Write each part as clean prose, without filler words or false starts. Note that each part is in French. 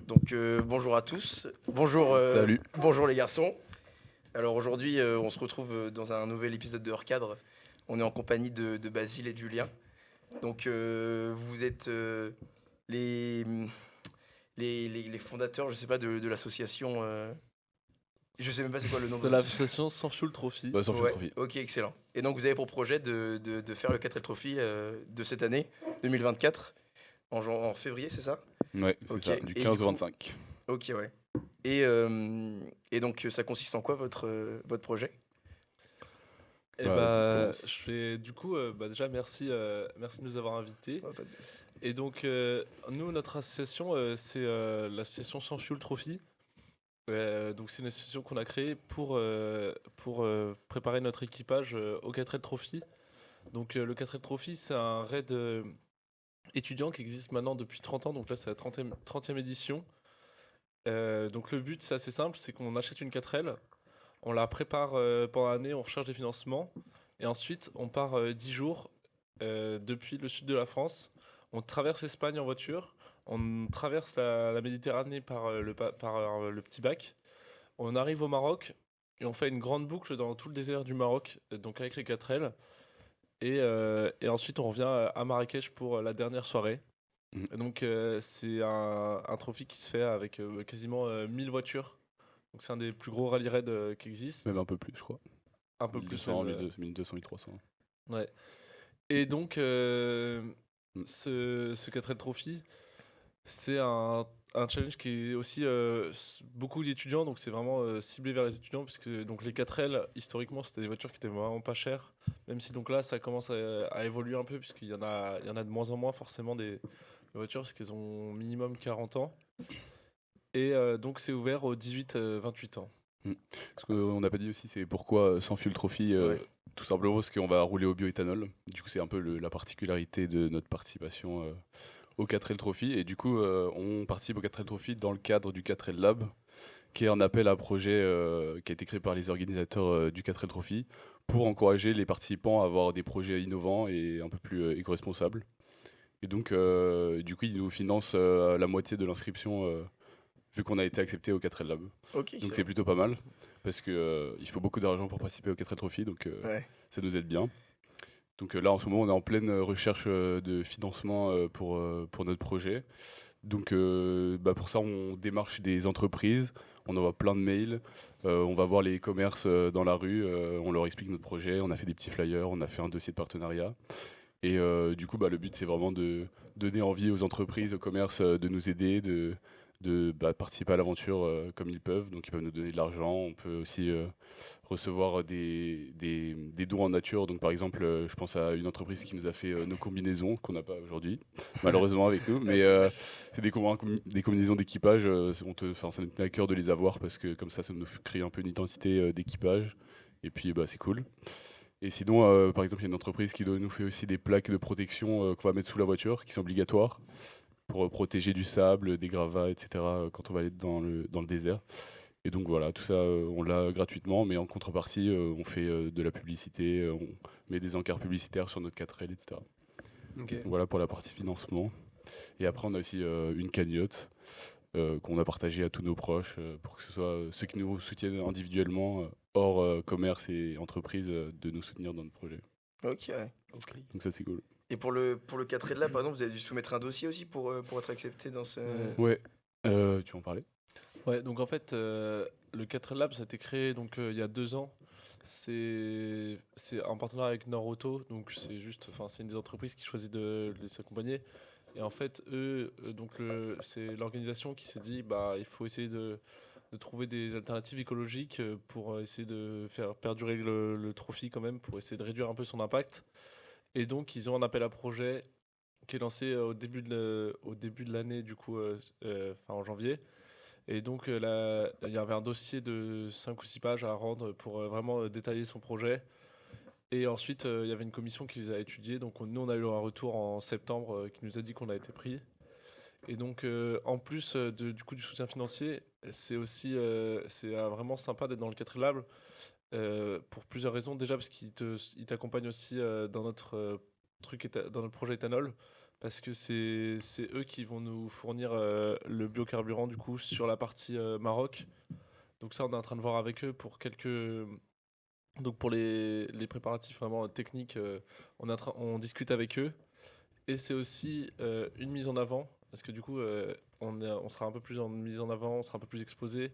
Donc bonjour à tous, Salut. bonjour les garçons. Alors aujourd'hui on se retrouve dans un nouvel épisode de Hors Cadre. On est en compagnie de Basile et Julien. Donc vous êtes les, les fondateurs, je sais pas, de l'association. Je sais même pas c'est quoi le nom de De l'association. l'association Sans Fuel Trophy. Bah, sans fil Ouais, trophy. ok, excellent. Et donc vous avez pour projet de faire le 4L Trophy de cette année, 2024, en février, c'est ça? Ouais, c'est Ok, ça, du et 15 du au coup, 25. ok, ouais. Et donc, ça consiste en quoi votre projet? Et Bah, vas-y, bah, commence. je fais du coup, déjà merci de nous avoir invités. Ouais, pas de souci. Et donc, nous, notre association, c'est l'association Sans Fuel Trophy. Donc, c'est une association qu'on a créée pour préparer notre équipage au 4L Trophy. Donc, le 4L Trophy, c'est un raid étudiant qui existe maintenant depuis 30 ans. Donc là, c'est la 30e édition. Donc, le but, c'est assez simple, c'est qu'on achète une 4L. On la prépare pendant l'année, on recherche des financements. Et ensuite, on part 10 jours depuis le sud de la France. On traverse l'Espagne en voiture. On traverse la Méditerranée par le petit bac. On arrive au Maroc et on fait une grande boucle dans tout le désert du Maroc, donc avec les 4L. Et ensuite, on revient à Marrakech pour la dernière soirée. Mhm. Et donc, c'est un trophée qui se fait avec quasiment 1000 voitures. Donc, c'est un des plus gros rallye raids qui existent. Même un peu plus, je crois. Un peu plus 1200, même. 1200, 1300. Ouais. Et donc, Mm. ce 4L Trophy, c'est un challenge qui est aussi beaucoup d'étudiants, donc c'est vraiment ciblé vers les étudiants, puisque donc les 4L, historiquement, c'était des voitures qui étaient vraiment pas chères, même si donc là, ça commence à évoluer un peu, puisqu'il y en a de moins en moins forcément des voitures, parce qu'elles ont minimum 40 ans. Et donc, c'est ouvert aux 18-28 ans. Ce qu'on n'a pas dit aussi, c'est pourquoi sans fuel trophy. Ouais. Tout simplement parce qu'on va rouler au bioéthanol. Du coup, c'est un peu la particularité de notre participation au 4L Trophy. Et du coup, on participe au 4L Trophy dans le cadre du 4L Lab, qui est un appel à projet qui a été créé par les organisateurs du 4L Trophy pour encourager les participants à avoir des projets innovants et un peu plus éco-responsables. Et donc, du coup, ils nous financent la moitié de l'inscription vu qu'on a été accepté au 4L Lab. Ok, Donc, c'est excellent. plutôt pas mal parce que il faut beaucoup d'argent pour participer au 4L Trophy, donc Ouais. ça nous aide bien. Donc là, en ce moment, on est en pleine recherche de financement pour notre projet. Donc bah, pour ça, on démarche des entreprises, on envoie plein de mails, on va voir les commerces dans la rue, on leur explique notre projet, on a fait des petits flyers, on a fait un dossier de partenariat. Et du coup, bah, le but, c'est vraiment de donner envie aux entreprises, aux commerces de nous aider, de participer à l'aventure comme ils peuvent. Donc ils peuvent nous donner de l'argent, on peut aussi recevoir des dons en nature. Donc par exemple, je pense à une entreprise qui nous a fait nos combinaisons, qu'on n'a pas aujourd'hui, malheureusement avec nous. Mais c'est des combinaisons d'équipage. Ça nous tenait à cœur de les avoir parce que comme ça nous crée un peu une identité d'équipage. Et puis bah, c'est cool. Et sinon, par exemple, il y a une entreprise qui nous fait aussi des plaques de protection qu'on va mettre sous la voiture, qui sont obligatoires pour protéger du sable, des gravats, etc. Quand on va aller dans le désert. Et donc voilà, tout ça, on l'a gratuitement, mais en contrepartie, on fait de la publicité, on met des encarts publicitaires sur notre 4L, etc. Ok. Donc voilà pour la partie financement. Et après, on a aussi une cagnotte qu'on a partagée à tous nos proches pour que ce soit ceux qui nous soutiennent individuellement, hors commerce et entreprise, de nous soutenir dans notre projet. Ok, ouais. Ok. Mm. Donc ça, c'est cool. Et pour le 4L là, par exemple, vous avez dû soumettre un dossier aussi pour être accepté dans ce. Ouais. Ouais, tu veux en parler? Ouais, donc en fait, le 4L Lab, ça a été créé donc, il y a 2 ans. C'est en partenariat avec Nord Auto, donc c'est une des entreprises qui choisit de les accompagner. Et en fait, eux, c'est l'organisation qui s'est dit, bah, il faut essayer de trouver des alternatives écologiques pour essayer de faire perdurer le trophy quand même, pour essayer de réduire un peu son impact. Et donc, ils ont un appel à projet qui est lancé au début de l'année, du coup, enfin, en janvier. Et donc là, il y avait un dossier de 5 ou 6 pages à rendre pour vraiment détailler son projet. Et ensuite, il y avait une commission qui les a étudiés. Donc nous, on a eu un retour en septembre qui nous a dit qu'on a été pris. Et donc, en plus du coup du soutien financier, c'est aussi vraiment sympa d'être dans le 4 Lab pour plusieurs raisons. Déjà parce il t'accompagne aussi dans notre dans notre projet éthanol. parce que c'est eux qui vont nous fournir le biocarburant du coup sur la partie Maroc. Donc ça, on est en train de voir avec eux pour donc pour les préparatifs vraiment techniques, on discute avec eux. Et c'est aussi une mise en avant, parce que du coup, on sera un peu plus en mise en avant, on sera un peu plus exposé.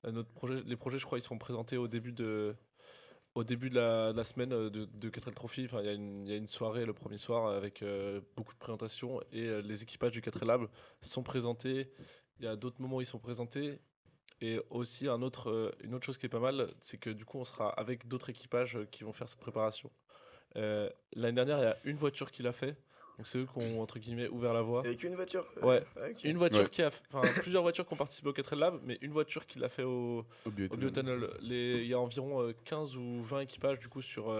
Les projets, je crois, ils seront présentés au début de la semaine de Catrel Trophy. Enfin, il y a une soirée le premier soir avec beaucoup de présentations et les équipages du Catrel Lab sont présentés. Il y a d'autres moments où ils sont présentés. Et aussi une autre chose qui est pas mal, c'est que du coup, on sera avec d'autres équipages qui vont faire cette préparation. L'année dernière, il y a une voiture qui l'a fait. Donc c'est eux qui ont entre guillemets ouvert la voie. Avec une voiture Ouais. ok. Une voiture Ouais. enfin plusieurs voitures qui ont participé au 4L Lab, mais une voiture qui l'a fait au biotunnel. Il y a environ 15 ou 20 équipages du coup sur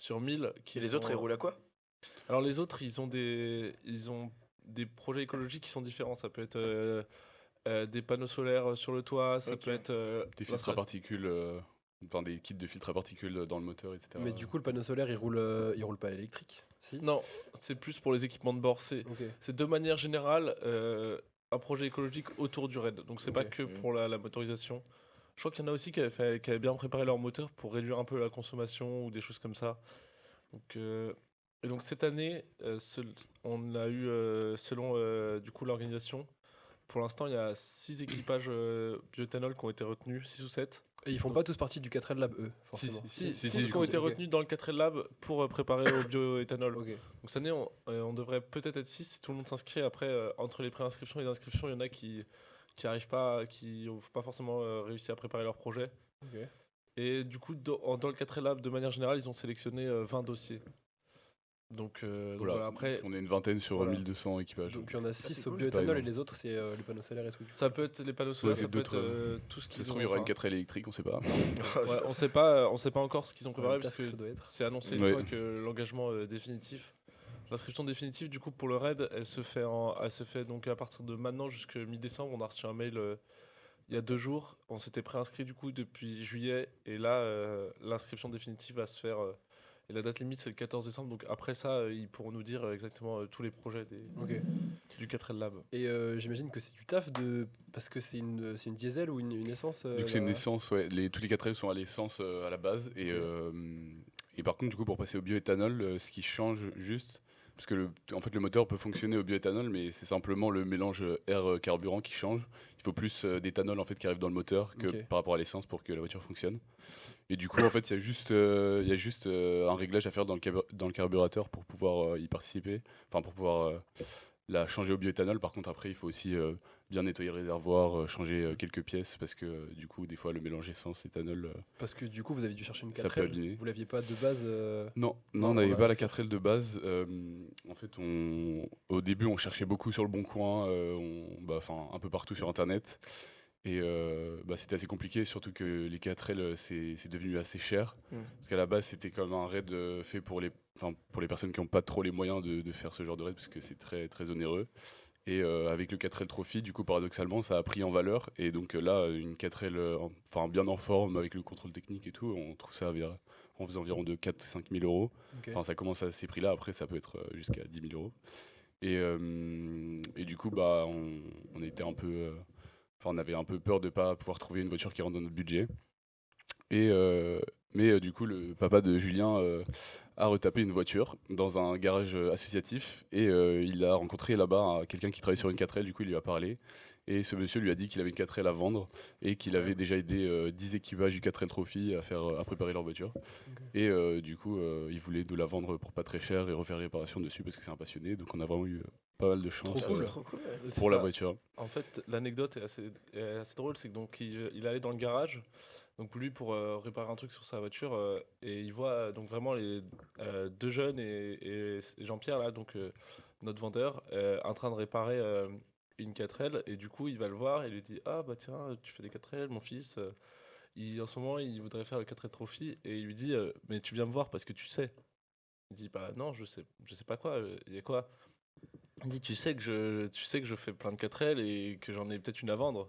1000 qui Et les sont- autres, ils roulent à quoi? Alors les autres, ils ont des projets écologiques qui sont différents. Ça peut être des panneaux solaires sur le toit, ça Ok. peut être Des filtres à particules, enfin des kits de filtres à particules dans le moteur, etc. Mais du coup, le panneau solaire, il roule pas à l'électrique, si? Non, c'est plus pour les équipements de bord. C'est Ok. de manière générale un projet écologique autour du raid. Donc c'est pas Ok. que pour la motorisation. Je crois qu'il y en a aussi qui avaient bien préparé leur moteur pour réduire un peu la consommation ou des choses comme ça. Donc, et donc cette année, on a eu, selon du coup l'organisation, pour l'instant il y a 6 équipages bioéthanol qui ont été retenus, 6 ou 7. Et ils font pas tous partie du 4L Lab, eux, forcément. Si, si, 6 si, qui ont été ok. retenus dans le 4L Lab pour préparer au bioéthanol. Ok. Donc cette année, on devrait peut-être être 6 si tout le monde s'inscrit. Après, entre les préinscriptions et les inscriptions, il y en a qui arrivent pas, qui n'ont pas forcément réussi à préparer leur projet. Ok. Et du coup, dans le 4 Lab, de manière générale, ils ont sélectionné 20 dossiers. Donc voilà, après, On est une vingtaine sur Voilà. 1200 équipages. Donc il y en a 6 c'est au cool, c'est pas bioéthanol et énorme. les autres, c'est les panneaux solaires et tout. ça peut être les panneaux solaires, Ouais, ça et peut être d'autres, tout ce Ça qu'ils se ont. trouve, il y aura une enfin, 4L électrique, on sait pas. ouais, on sait pas encore ce qu'ils ont préparé parce que ça doit être. c'est annoncé une Ouais. fois que l'engagement définitif. L'inscription définitive du coup pour le raid, elle se fait donc à partir de maintenant jusqu'à mi-décembre. On a reçu un mail il y a 2 jours. On s'était préinscrit du coup depuis juillet et là l'inscription définitive va se faire. Et la date limite c'est le 14 décembre. Donc après ça, ils pourront nous dire exactement tous les projets Ok. du 4L Lab. Et j'imagine que c'est du taf parce que c'est une diesel ou une essence. Du coup, c'est une là- essence, ouais. Tous les 4L sont à l'essence à la base. Ok. Et par contre, du coup, pour passer au bioéthanol, ce qui change juste, parce que en fait, le moteur peut fonctionner au bioéthanol, mais c'est simplement le mélange air carburant qui change. Il faut plus d'éthanol en fait qui arrive dans le moteur que Ok. par rapport à l'essence pour que la voiture fonctionne. Et du coup, en fait, il y a juste un réglage à faire dans le carburateur pour pouvoir y participer, enfin pour pouvoir la changer au bioéthanol. Par contre, après, il faut aussi bien nettoyer le réservoir, changer quelques pièces parce que du coup, des fois, le mélange essence-éthanol. Parce que du coup, vous avez dû chercher une Ça peut 4L. abîmer. Vous l'aviez pas de base. Non, Non, on n'avait voilà, pas la c'est- 4L de base. En fait, au début, on cherchait beaucoup sur le Bon Coin, un peu partout sur Internet. Et c'était assez compliqué, surtout que les 4L, c'est devenu assez cher. Parce qu'à la base, c'était comme un raid fait pour les personnes qui n'ont pas trop les moyens de faire ce genre de raid, parce que c'est très, très onéreux. Et avec le 4L Trophy, du coup, paradoxalement, ça a pris en valeur. Et donc là, une 4L bien en forme, avec le contrôle technique et tout, on trouve ça en faisant environ de 4-5 000 euros. Ok. Enfin, ça commence à ces prix-là, après, ça peut être jusqu'à 10 000 euros. Et du coup, on était un peu. On avait un peu peur de ne pas pouvoir trouver une voiture qui rentre dans notre budget. Mais du coup, le papa de Julien a retapé une voiture dans un garage associatif et il a rencontré là-bas quelqu'un qui travaille sur une 4L. Du coup, il lui a parlé et ce monsieur lui a dit qu'il avait une 4L à vendre et qu'il avait déjà aidé 10 équipages du 4L Trophy à préparer leur voiture. Et du coup, il voulait nous la vendre pour pas très cher et refaire les réparations dessus parce que c'est un passionné. Donc, on a vraiment eu pas mal de chance Trop cool. C'est trop cool. Ouais. C'est pour la ça. voiture. En fait, l'anecdote est assez drôle, c'est que donc il allait dans le garage, donc lui pour réparer un truc sur sa voiture, et il voit donc vraiment les 2 jeunes et Jean-Pierre là, donc notre vendeur, en train de réparer une 4L, et du coup il va le voir et lui dit ah bah tiens tu fais des 4L mon fils, en ce moment il voudrait faire le 4L Trophy, et il lui dit mais tu viens me voir parce que tu sais. Il dit bah non je sais pas quoi, il y a quoi. Il dit tu sais que je fais plein de 4L et que j'en ai peut-être une à vendre.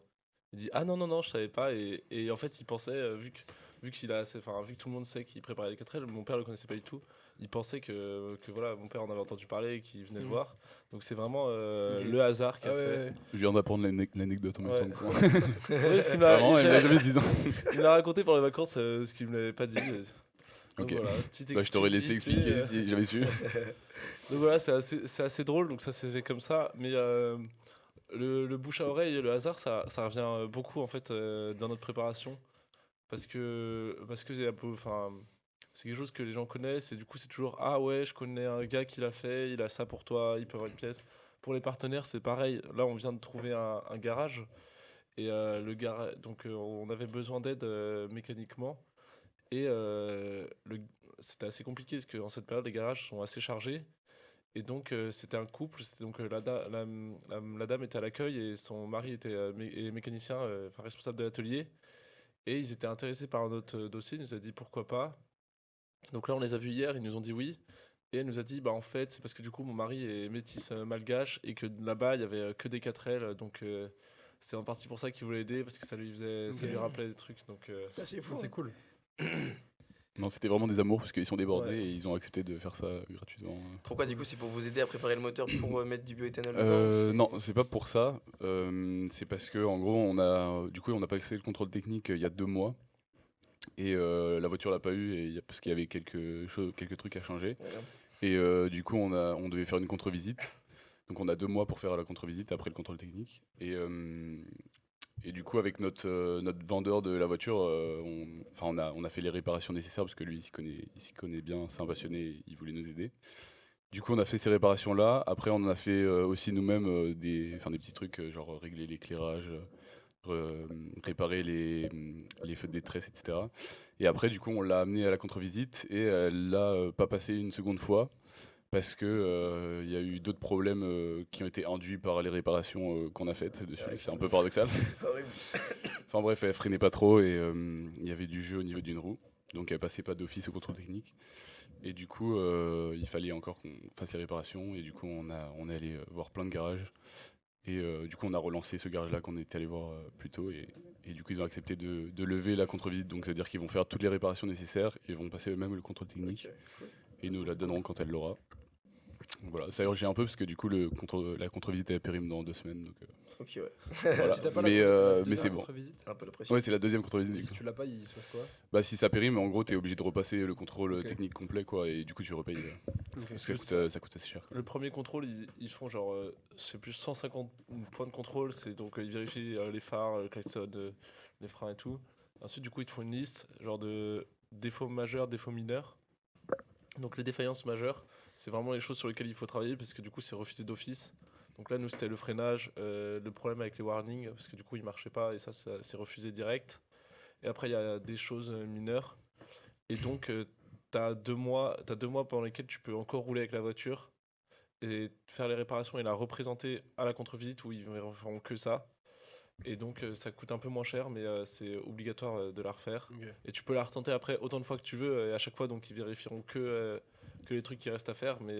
Il dit ah non je savais pas, et en fait il pensait vu que vu que tout le monde sait qu'il préparait les 4L, mon père le connaissait pas du tout. Il pensait que voilà, mon père en avait entendu parler et qu'il venait le voir. Donc c'est vraiment le hasard qui a fait. Je viens d'apprendre l'anecdote en même temps que moi. Oui, parce qu'il Vraiment, il a jamais 10 ans. il me l'a raconté pendant les vacances, ce qu'il me l'avait pas dit. Donc Ok. voilà, petite Bah, je t'aurais laissé exclusivité, expliquer si j'avais su. Donc voilà, c'est assez drôle, donc ça s'est fait comme ça. Mais le bouche à oreille et le hasard, ça revient beaucoup en fait dans notre préparation. Parce que c'est un peu, c'est quelque chose que les gens connaissent et du coup c'est toujours ah ouais, je connais un gars qui l'a fait, il a ça pour toi, il peut avoir une pièce. Pour les partenaires c'est pareil. Là on vient de trouver un garage et donc on avait besoin d'aide mécaniquement et c'était assez compliqué parce qu'en cette période les garages sont assez chargés. Et donc c'était un couple, c'était donc la dame était à l'accueil et son mari était mécanicien, responsable de l'atelier. Et ils étaient intéressés par notre dossier, il nous a dit pourquoi pas. Donc là on les a vus hier, ils nous ont dit oui. Et elle nous a dit bah en fait c'est parce que du coup mon mari est métis malgache et que là-bas il y avait que des 4L. Donc c'est en partie pour ça qu'il voulait aider parce que ça lui rappelait des trucs. Donc C'est fou. C'est cool. Non, c'était vraiment des amours parce qu'ils sont débordés Ouais. et ils ont accepté de faire ça gratuitement. Pourquoi du coup c'est pour vous aider à préparer le moteur pour mettre du bioéthanol dedans Non, c'est pas pour ça. C'est parce que en gros, on a passé le contrôle technique il y a 2 mois et la voiture l'a pas eu parce qu'il y avait quelques trucs à changer. Voilà. Et du coup, on devait faire une contre-visite. Donc on a 2 mois pour faire la contre-visite après le contrôle technique. Et du coup, avec notre vendeur de la voiture, on a fait les réparations nécessaires parce que lui, il s'y connaît bien, c'est un passionné, il voulait nous aider. Du coup, on a fait ces réparations-là. Après, on en a fait aussi nous-mêmes des petits trucs, genre régler l'éclairage, réparer les feux de détresse, etc. Et après, du coup, on l'a amené à la contre-visite et elle l'a pas passé une seconde fois parce que y a eu d'autres problèmes qui ont été induits par les réparations qu'on a faites dessus. Ouais, C'est un peu paradoxal. Horrible. Enfin bref, elle freinait pas trop et il y avait du jeu au niveau d'une roue. Donc elle passait pas d'office au contrôle technique. Et du coup, il fallait encore qu'on fasse les réparations. Et du coup, on est allé voir plein de garages. Et du coup, on a relancé ce garage-là qu'on était allé voir plus tôt. Et du coup, ils ont accepté de lever la contre-visite. Donc, c'est-à-dire qu'ils vont faire toutes les réparations nécessaires et vont passer eux-mêmes le contrôle technique. Ok, cool. Et nous la donneront quand elle l'aura. Donc voilà, ça urgit un peu parce que du coup, la contre-visite est à périm dans 2 semaines. Donc, Ok, ouais. voilà. Si t'as pas Mais, la mais c'est bon. contre-visite, Un peu la pression. Ouais, c'est la deuxième contre-visite. et du si coup. tu l'as pas, il se passe quoi? Bah si ça périme, en gros t'es obligé de repasser le contrôle Ok. technique complet quoi, et du coup tu repayes parce que ça coûte assez cher. Quoi. le premier contrôle, ils font genre, c'est plus 150 points de contrôle. C'est donc ils vérifient les phares, le klaxon, les freins et tout. Ensuite, du coup, ils te font une liste genre de défauts majeurs, défauts mineurs. Donc les défaillances majeures, c'est vraiment les choses sur lesquelles il faut travailler parce que du coup, c'est refusé d'office. Donc là, nous, c'était le freinage, le problème avec les warnings parce que du coup, ils marchaient pas et ça c'est refusé direct. Et après, il y a des choses mineures. Et donc, t'as 2 mois pendant lesquels tu peux encore rouler avec la voiture et faire les réparations et la représenter à la contre-visite où ils ne feront que ça. Et donc, ça coûte un peu moins cher, mais c'est obligatoire de la refaire. Et tu peux la retenter après autant de fois que tu veux. Et à chaque fois, donc, ils vérifieront que les trucs qui restent à faire. Mais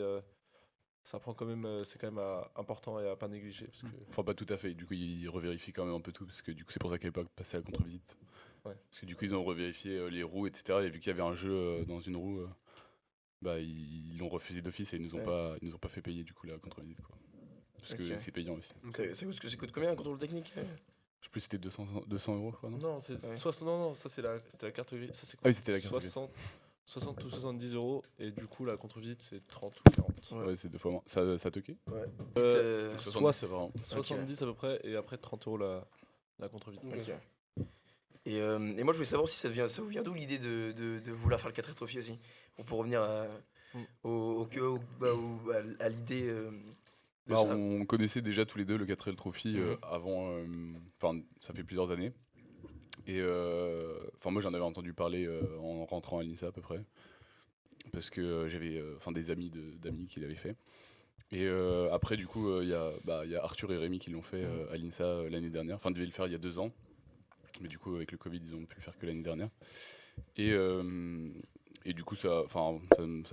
ça prend quand même, c'est quand même important et à pas négliger. Parce que... Enfin pas tout à fait, du coup ils revérifient quand même un peu tout parce que du coup c'est pour ça qu'elle n'est pas passée à la contre-visite. Ouais. Parce que du coup ils ont revérifié les roues etc. Et vu qu'il y avait un jeu dans une roue, bah ils l'ont refusé d'office et ils nous ont pas fait payer du coup la contre-visite quoi. Parce que Ok. c'est payant aussi. Ça coûte combien un contrôle technique Je sais plus c'était 200 euros je crois non. Non, c'est Ouais. non, ça c'était la carte grise. Ça c'est Ah oui c'était la carte grise. 60 ou 70 euros et du coup la contre-visite c'est 30 ou 40. Ouais. Ouais c'est 2 fois moins. Ça toquait Ouais. Euh, Petite, 70 c'est vraiment. 70 à peu près et après 30 euros la contre-visite. ok. Et moi je voulais savoir si ça vous vient d'où l'idée de vouloir faire le 4 Trophy aussi. Pour revenir à l'idée de Bah, ça. on connaissait déjà tous les deux le 4L Trophy avant, enfin ça fait plusieurs années. Et moi j'en avais entendu parler en rentrant à l'INSA à peu près, parce que j'avais des amis d'amis qui l'avaient fait. Et après du coup il y a Arthur et Rémi qui l'ont fait à l'INSA l'année dernière, enfin devaient le faire il y a 2 ans, mais du coup avec le Covid ils ont pu le faire que l'année dernière. Et du coup ça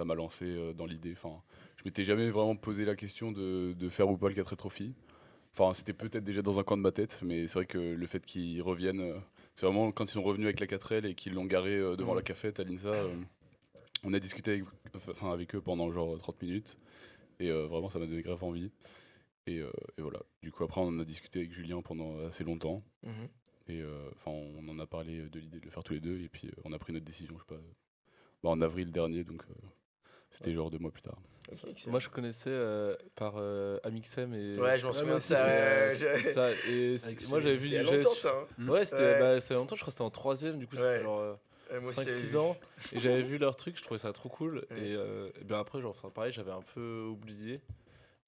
m'a lancé dans l'idée. Enfin, je m'étais jamais vraiment posé la question de faire ou pas le 4L Trophy. Enfin, c'était peut-être déjà dans un coin de ma tête, mais c'est vrai que le fait qu'ils reviennent, C'est vraiment quand ils sont revenus avec la 4L et qu'ils l'ont garé devant la cafette à l'INSA. On a discuté avec eux pendant genre 30 minutes. Et vraiment, ça m'a donné grave envie. Et voilà. Du coup, après, on en a discuté avec Julien pendant assez longtemps. Mhm. Et on en a parlé de l'idée de le faire tous les deux. Et puis, on a pris notre décision, je sais pas, en avril dernier. Donc, c'était genre 2 mois plus tard. Ok, excellent. Moi, je connaissais par Amixem et. Ouais, je m'en Ouais, souviens moi de aussi, ça. Ça, et moi, j'avais vu C'était il y a j'avais- longtemps, ça. Hein. Ouais, c'était Ouais. bah, ça fait longtemps, je crois que c'était en 3ème, du coup, Ouais. c'était genre Moi aussi, j'avais 5-6 vu. ans. Et j'avais vu leur truc, je trouvais ça trop cool. Ouais. Et bien après, genre, enfin, pareil, j'avais un peu oublié.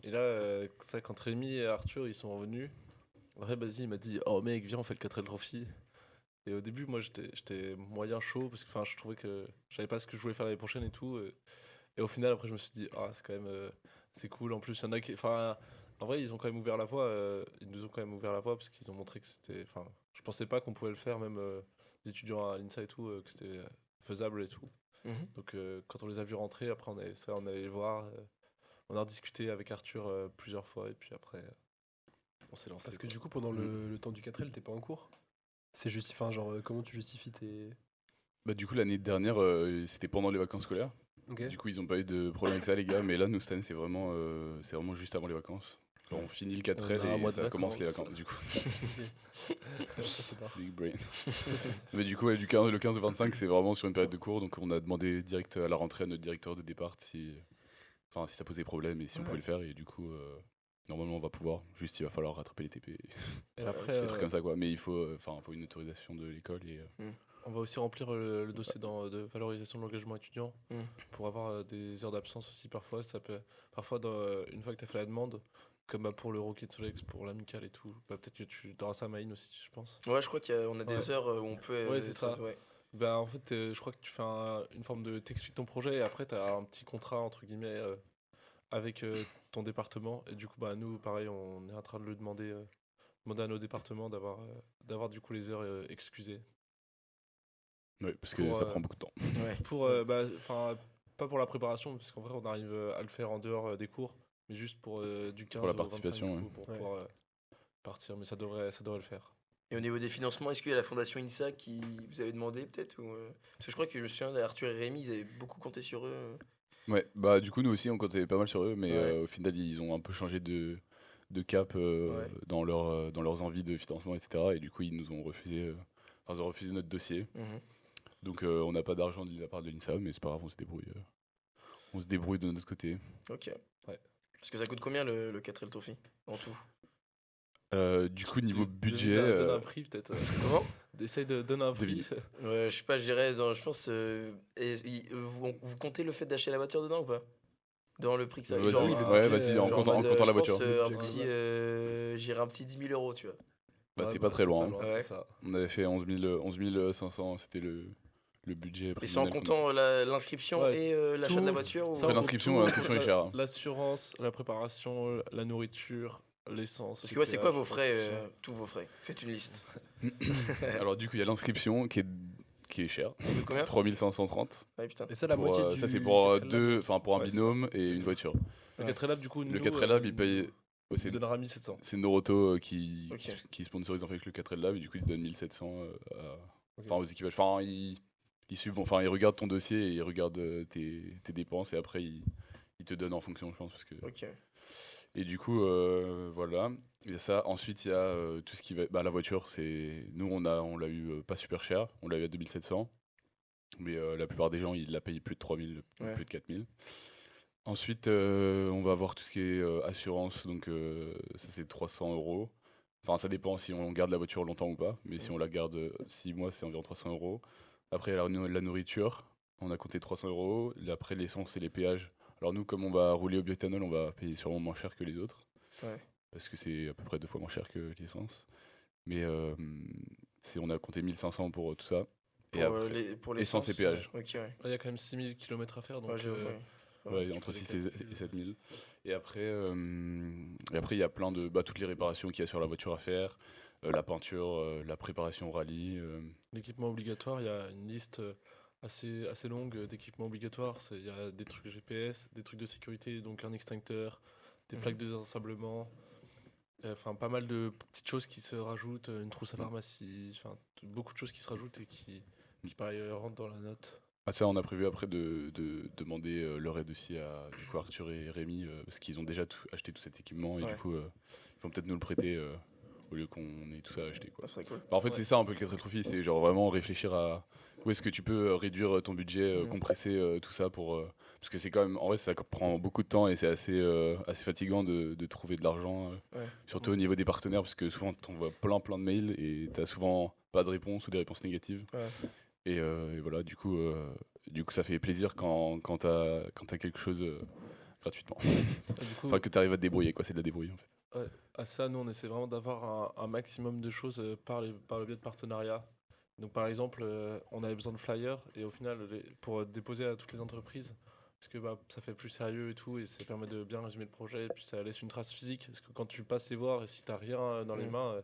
Et là, ça, quand Rémi et Arthur ils sont revenus, après, Basile il m'a dit oh mec, viens, on fait le 4L Trophy. Et au début, moi, j'étais moyen chaud parce que je trouvais que je savais pas ce que je voulais faire l'année prochaine et tout. Et au final, après, je me suis dit ah, c'est quand même c'est cool. En plus, il y en a qui. Enfin, en vrai, ils ont quand même ouvert la voie. Ils nous ont quand même ouvert la voie parce qu'ils ont montré que c'était. Enfin, je pensais pas qu'on pouvait le faire, même les étudiants à l'INSA et tout, que c'était faisable et tout. Mhm. Donc, quand on les a vus rentrer, après, on allait les voir. On a rediscuté avec Arthur plusieurs fois et puis après, on s'est lancé. Parce que quoi. du coup, pendant le temps du 4L, t'es pas en cours. C'est juste, enfin, genre, comment tu justifies tes. Bah, du coup, l'année dernière, c'était pendant les vacances scolaires. Ok. Du coup, ils ont pas eu de problème avec ça, les gars. Mais là, nous, cette année, c'est vraiment juste avant les vacances. Genre, on finit le 4L On a un et mois de ça commence les vacances. vacances. Du coup, Ça, c'est pas. big brain. Mais du coup, ouais, le 15 au 25, c'est vraiment sur une période de cours. Donc, on a demandé direct à la rentrée à notre directeur de départ si ça posait problème et si on pouvait le faire. Et du coup, normalement, on va pouvoir. Juste, il va falloir rattraper les TP. Et après, Des trucs comme ça, quoi. Mais il faut une autorisation de l'école. Et, on va aussi remplir le dossier de valorisation de l'engagement étudiant pour avoir des heures d'absence aussi parfois. Ça peut, parfois, une fois que tu as fait la demande, comme pour le Rocket Solex, pour l'amical et tout, peut-être que tu auras ça à Maïn aussi, je pense. Ouais, je crois qu'on a des Ouais. heures où on peut. Ouais, c'est ça. Ouais. Bah, en fait, je crois que tu fais une forme de. T'expliques ton projet et après, tu as un petit contrat, entre guillemets, avec ton département. Et du coup, bah, nous, pareil, on est en train de le demander à nos départements d'avoir du coup les heures excusées. ouais, parce que Pour, ça prend beaucoup de temps. Ouais. Pour, pas pour la préparation, parce qu'en vrai, on arrive à le faire en dehors des cours, mais juste pour du 15 Pour la au 25, participation, du coup, pour ouais. pouvoir partir. Mais ça devrait le faire. Et au niveau des financements, est-ce qu'il y a la fondation INSA qui vous avait demandé peut-être Parce que je crois que je me souviens d'Arthur et Rémi, ils avaient beaucoup compté sur eux. Ouais, bah du coup nous aussi on comptait pas mal sur eux, mais Ouais. au final ils ont un peu changé de cap Ouais. dans leurs envies de financement, etc. Et du coup ils nous ont refusé, ils ont refusé notre dossier. Mhm. Donc on n'a pas d'argent de la part de l'INSA, mais c'est pas grave, on se débrouille de notre côté. Ok. Ouais. Parce que ça coûte combien le 4L Trophy en tout Du coup niveau budget, Donne un prix peut-être. Comment Essaye de donner un prix. Devine. Ouais, je sais pas, je dirais, je pense. Vous comptez le fait d'acheter la voiture dedans ou pas Dans le prix que ça vas-y, genre, ouais, budget, vas-y, en genre comptant, en mode, comptant la je pense, voiture. j'irais un petit 10 000 euros, tu vois. Bah Ouais, t'es pas très loin. Hein. Ouais. c'est ça. On avait fait 11 500, c'était le budget Et c'est en prévisionnel qu'on a comptant l'inscription Ouais, et l'achat de la tout- voiture ou... Ça, Après, on l'inscription, compte l'inscription est tout, chère, hein. L'assurance, la préparation, la nourriture, l'essence. Parce le que ouais, c'est quoi péage, vos frais l'inscription. tous vos frais. Faites une liste. Alors du coup il y a l'inscription qui est chère, Ça coûte combien 3530. Ouais, putain. Et ça, la Pour, moitié du. ça c'est pour 4L, pour un Ouais, binôme et une voiture. Le 4L Lab, du coup, Le 4L Lab il paye. il donnera 1700. C'est Noroto qui, Ok. qui sponsorise en fait le 4L Lab et du coup il donne 1700 Ok. aux équipages. Enfin il regarde ton dossier et il regarde tes dépenses et après il te donne en fonction je pense parce que. Ok. Et du coup voilà. Il y a ça. Ensuite il y a tout ce qui va. Bah, la voiture c'est. Nous on l'a eu pas super cher. On l'a eu à 2700. Mais la plupart des gens ils la payent plus de 3000, Ouais. plus de 4000. Ensuite, on va avoir tout ce qui est assurance, donc ça c'est 300 euros. Enfin, ça dépend si on garde la voiture longtemps ou pas, mais si on la garde 6 mois, c'est environ 300 euros. Après, la nourriture, on a compté 300 euros. Après, l'essence et les péages. Alors, nous, comme on va rouler au bioéthanol, on va payer sûrement moins cher que les autres, Ouais. parce que c'est à peu près 2 fois moins cher que l'essence. Mais on a compté 1500 pour tout ça. Et après, Pour essence et l'essence, péage. Ok, ouais. Il y a quand même 6000 km à faire, donc Ouais, j'avoue, ouais. C'est pas mal. Ouais, entre 6 et 7000. Et après, il y a plein de toutes les réparations qu'il y a sur la voiture à faire, la peinture, la préparation au rallye. l'équipement obligatoire, il y a une liste assez longue d'équipements obligatoires. Il y a des trucs GPS, des trucs de sécurité, donc un extincteur, des plaques de désensablement, Enfin, pas mal de petites choses qui se rajoutent, une trousse à pharmacie, enfin, beaucoup de choses qui se rajoutent et qui pareil, rentrent dans la note. Ah ça, on a prévu après de demander leur aide aussi à du coup, Arthur et Rémi, parce qu'ils ont déjà acheté tout cet équipement et Ouais. du coup, ils vont peut-être nous le prêter au lieu qu'on ait tout ça à acheter. Quoi. Ça serait cool. Bah, en fait, Ouais. c'est ça un peu le 4 Trophy, c'est genre vraiment réfléchir à où est-ce que tu peux réduire ton budget, Mhm. compresser tout ça pour. Parce que c'est quand même. En vrai, ça prend beaucoup de temps et c'est assez fatigant de trouver de l'argent, Ouais. surtout au niveau des partenaires, parce que souvent, tu envoies plein de mails et tu as souvent pas de réponse ou des réponses négatives. Ouais. Et voilà, du coup, ça fait plaisir quand t'as quelque chose gratuitement. Et du coup, Enfin, que tu arrives à te débrouiller, quoi. C'est de la débrouille, en fait. à ça, nous, on essaie vraiment d'avoir un maximum de choses par le biais de partenariats. Donc, par exemple, on avait besoin de flyers et au final, pour déposer à toutes les entreprises, parce que bah, ça fait plus sérieux et tout, et ça permet de bien résumer le projet, et puis ça laisse une trace physique. Parce que quand tu passes les voir, et si t'as rien dans les Mhm. mains,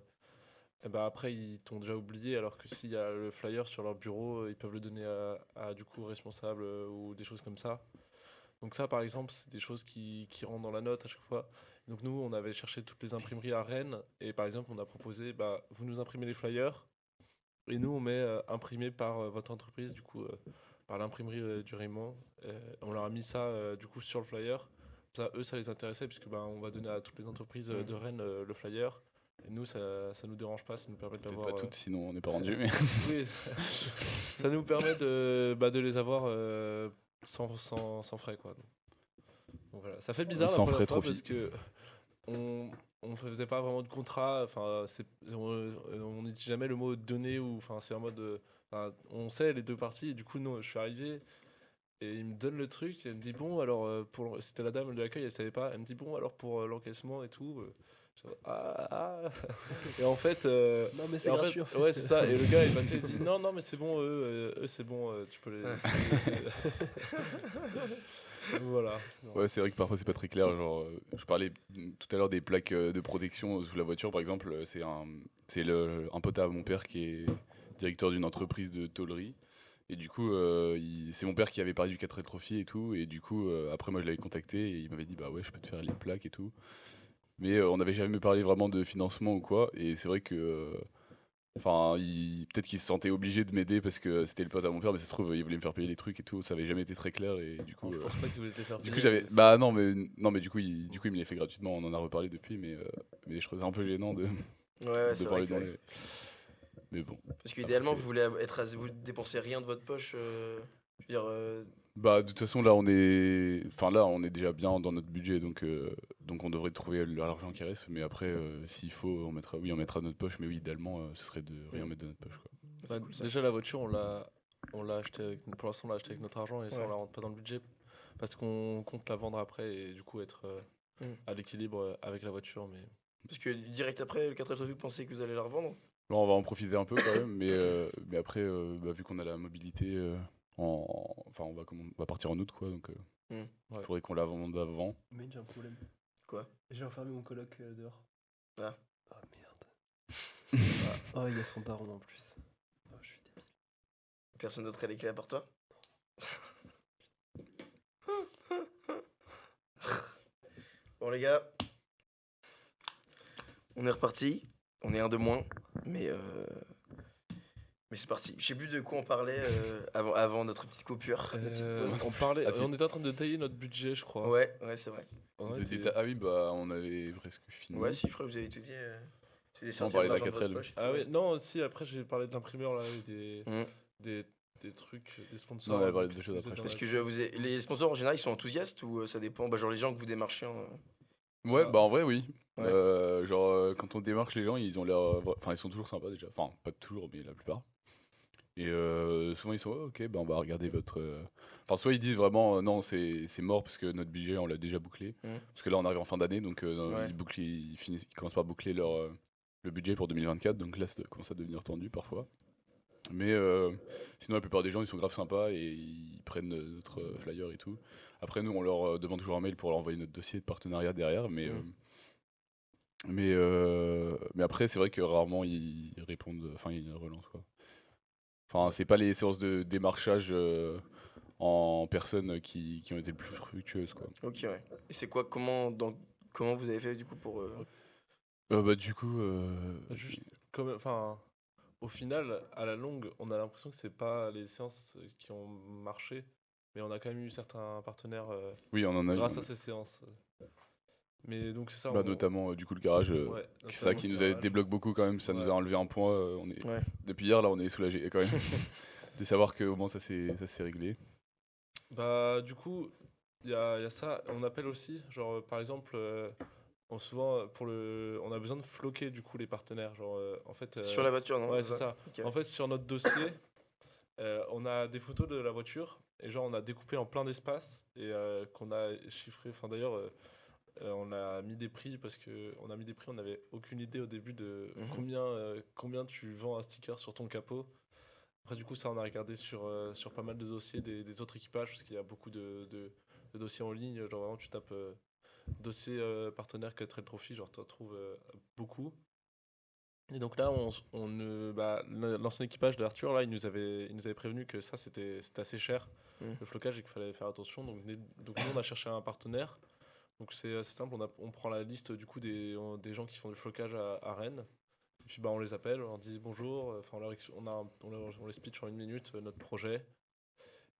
et bah après, ils t'ont déjà oublié, alors que s'il y a le flyer sur leur bureau, ils peuvent le donner à, du coup, responsable ou des choses comme ça. Donc ça, par exemple, c'est des choses qui rentrent dans la note à chaque fois. Donc nous, on avait cherché toutes les imprimeries à Rennes, et par exemple, on a proposé, bah, vous nous imprimez les flyers, et nous, on met imprimé par votre entreprise, du coup, par l'imprimerie du Raymond. On leur a mis ça, du coup, sur le flyer. Ça, eux, ça les intéressait, puisque bah, on va donner à toutes les entreprises de Rennes le flyer. Et nous, ça nous dérange pas, ça nous permet Peut-être d'avoir... pas toutes, sinon on n'est pas rendu. Mais... oui, ça nous permet de les avoir sans frais, quoi. Donc voilà. Ça fait bizarre la Sans première frais fois trophy. parce que on faisait pas vraiment de contrat. Enfin, on n'utilise jamais le mot donner ou enfin c'est en mode enfin, on sait les deux parties. Et du coup, non, je suis arrivé et il me donne le truc. Et elle me dit bon alors c'était la dame de l'accueil, elle savait pas. Elle me dit bon alors pour l'encaissement et tout. Je fais, et en fait Non, mais et c'est en gratuit. fait, ouais, c'est ça. Et le gars, il passait, il dit non, non, mais c'est bon, eux c'est bon, tu peux les. Voilà. Ouais, c'est vrai que parfois c'est pas très clair. Genre, je parlais tout à l'heure des plaques de protection sous la voiture, par exemple. C'est un pote à mon père qui est directeur d'une entreprise de tôlerie. Et du coup, c'est mon père qui avait parlé du 4 Trophy et tout. Et du coup, après, moi, je l'avais contacté et il m'avait dit, bah ouais, je peux te faire les plaques et tout. Mais on n'avait jamais parlé vraiment de financement ou quoi. Et c'est vrai que. Enfin, peut-être qu'il se sentait obligé de m'aider parce que c'était le pote à mon père, mais ça se trouve, il voulait me faire payer les trucs et tout. Ça avait jamais été très clair. Et du coup. Je pense pas qu'il voulait te les faire Du coup, payer, j'avais. mais Bah non, mais du coup, il me l'a fait gratuitement. On en a reparlé depuis, mais je trouvais ça un peu gênant de Ouais, c'est vrai devoir lui que, demander. Mais bon. parce qu'idéalement, Après, vous voulez vous dépensez rien de votre poche. Je veux dire, Bah, de toute façon, là, on est déjà bien dans notre budget, donc on devrait trouver l'argent qui reste. Mais après, s'il faut, on mettra de notre poche. Mais oui, idéalement, ce serait de rien mettre de notre poche, quoi. c'est bah, cool, ça. déjà la voiture, on l'a acheté pour l'instant, on l'a acheté avec notre argent et ça Ouais. on la rentre pas dans le budget parce qu'on compte la vendre après et du coup être à l'équilibre avec la voiture. Mais Parce que direct après le 4 Trophy, vous pensez que vous allez la revendre? Bon, on va en profiter un peu quand même, mais après, bah, vu qu'on a la mobilité, enfin, on va partir en août, quoi. Donc, Hmm. il faudrait qu'on la vende avant. Mais j'ai un problème. Quoi? J'ai enfermé mon coloc dehors. Ah. Ah merde. Oh, il y a son daron en plus. Oh, je suis débile. Personne d'autre a les clés à part toi? Bon les gars, on est reparti. On est un de moins, mais c'est parti. Je sais plus de quoi on parlait avant notre petite coupure. la petite pause. on parlait, Ah, si. on était en train de tailler notre budget, je crois. Ouais, c'est vrai. On De était- Ah oui, bah, on avait presque fini. Ouais, si, je crois que vous avez tout dit. On parlait de la 4L. Ah oui, non, si après j'ai parlé de l'imprimeur là, et Mhm. des trucs, des sponsors. Non, on avait parlé donc de choses vous après, êtes je dans Parce la- que les sponsors en général ils sont enthousiastes ou ça dépend? Bah, genre les gens que vous démarchez. Ouais, Ah. bah en vrai, oui. Ouais. Genre, quand on démarche les gens, ils ont l'air. Enfin, ils sont toujours sympas déjà. Enfin, pas toujours, mais la plupart. Et souvent, ils sont ouais, ok, bah on va regarder votre. Enfin, soit ils disent vraiment non, c'est mort parce que notre budget, on l'a déjà bouclé. Mhm. Parce que là, on arrive en fin d'année, donc Ouais. ils commencent par boucler le budget pour 2024. Donc là, ça commence à devenir tendu parfois. Mais sinon, la plupart des gens, ils sont grave sympas et ils prennent notre flyer et tout. Après, nous, on leur demande toujours un mail pour leur envoyer notre dossier de partenariat derrière. Mais après, c'est vrai que rarement ils répondent, enfin, ils relancent, quoi. Enfin, c'est pas les séances de démarchage en personne qui ont été le plus fructueuses, quoi. Ok, ouais. Et c'est quoi, comment vous avez fait du coup pour. Bah, du coup, Juste comme, enfin, au final, à la longue, on a l'impression que c'est pas les séances qui ont marché, mais on a quand même eu certains partenaires oui, on en a grâce à ces séances. Mais donc c'est ça, bah, notamment du coup le garage, ouais, c'est ça notamment qui le nous garage. débloque beaucoup quand même, ça nous Ouais. a enlevé un point. On est... Ouais. Depuis hier, là, on est soulagé quand même de savoir qu'au moins ça s'est réglé. Bah du coup, il y a ça. On appelle aussi, genre par exemple, souvent on a besoin de floquer du coup les partenaires. Genre en fait, Sur la voiture, non? ouais c'est ça. Ok. En fait sur notre dossier, on a des photos de la voiture et genre on a découpé en plein d'espaces et qu'on a chiffré. Enfin d'ailleurs, on a mis des prix parce que on n'avait aucune idée au début de Mhm. combien tu vends un sticker sur ton capot. Après du coup ça on a regardé sur pas mal de dossiers des autres équipages parce qu'il y a beaucoup de dossiers en ligne. Genre vraiment tu tapes dossier partenaire Trail Trophy, genre tu trouves beaucoup. Et donc là, l'ancien équipage d'Arthur, là, il nous avait prévenu que ça, c'était assez cher, Mm. le flocage, et qu'il fallait faire attention. Donc nous, on a cherché un partenaire. Donc c'est assez simple, on prend la liste du coup des gens qui font du flocage à Rennes. Et puis bah, on les appelle, on leur dit bonjour, enfin on les pitch en 1 minute notre projet.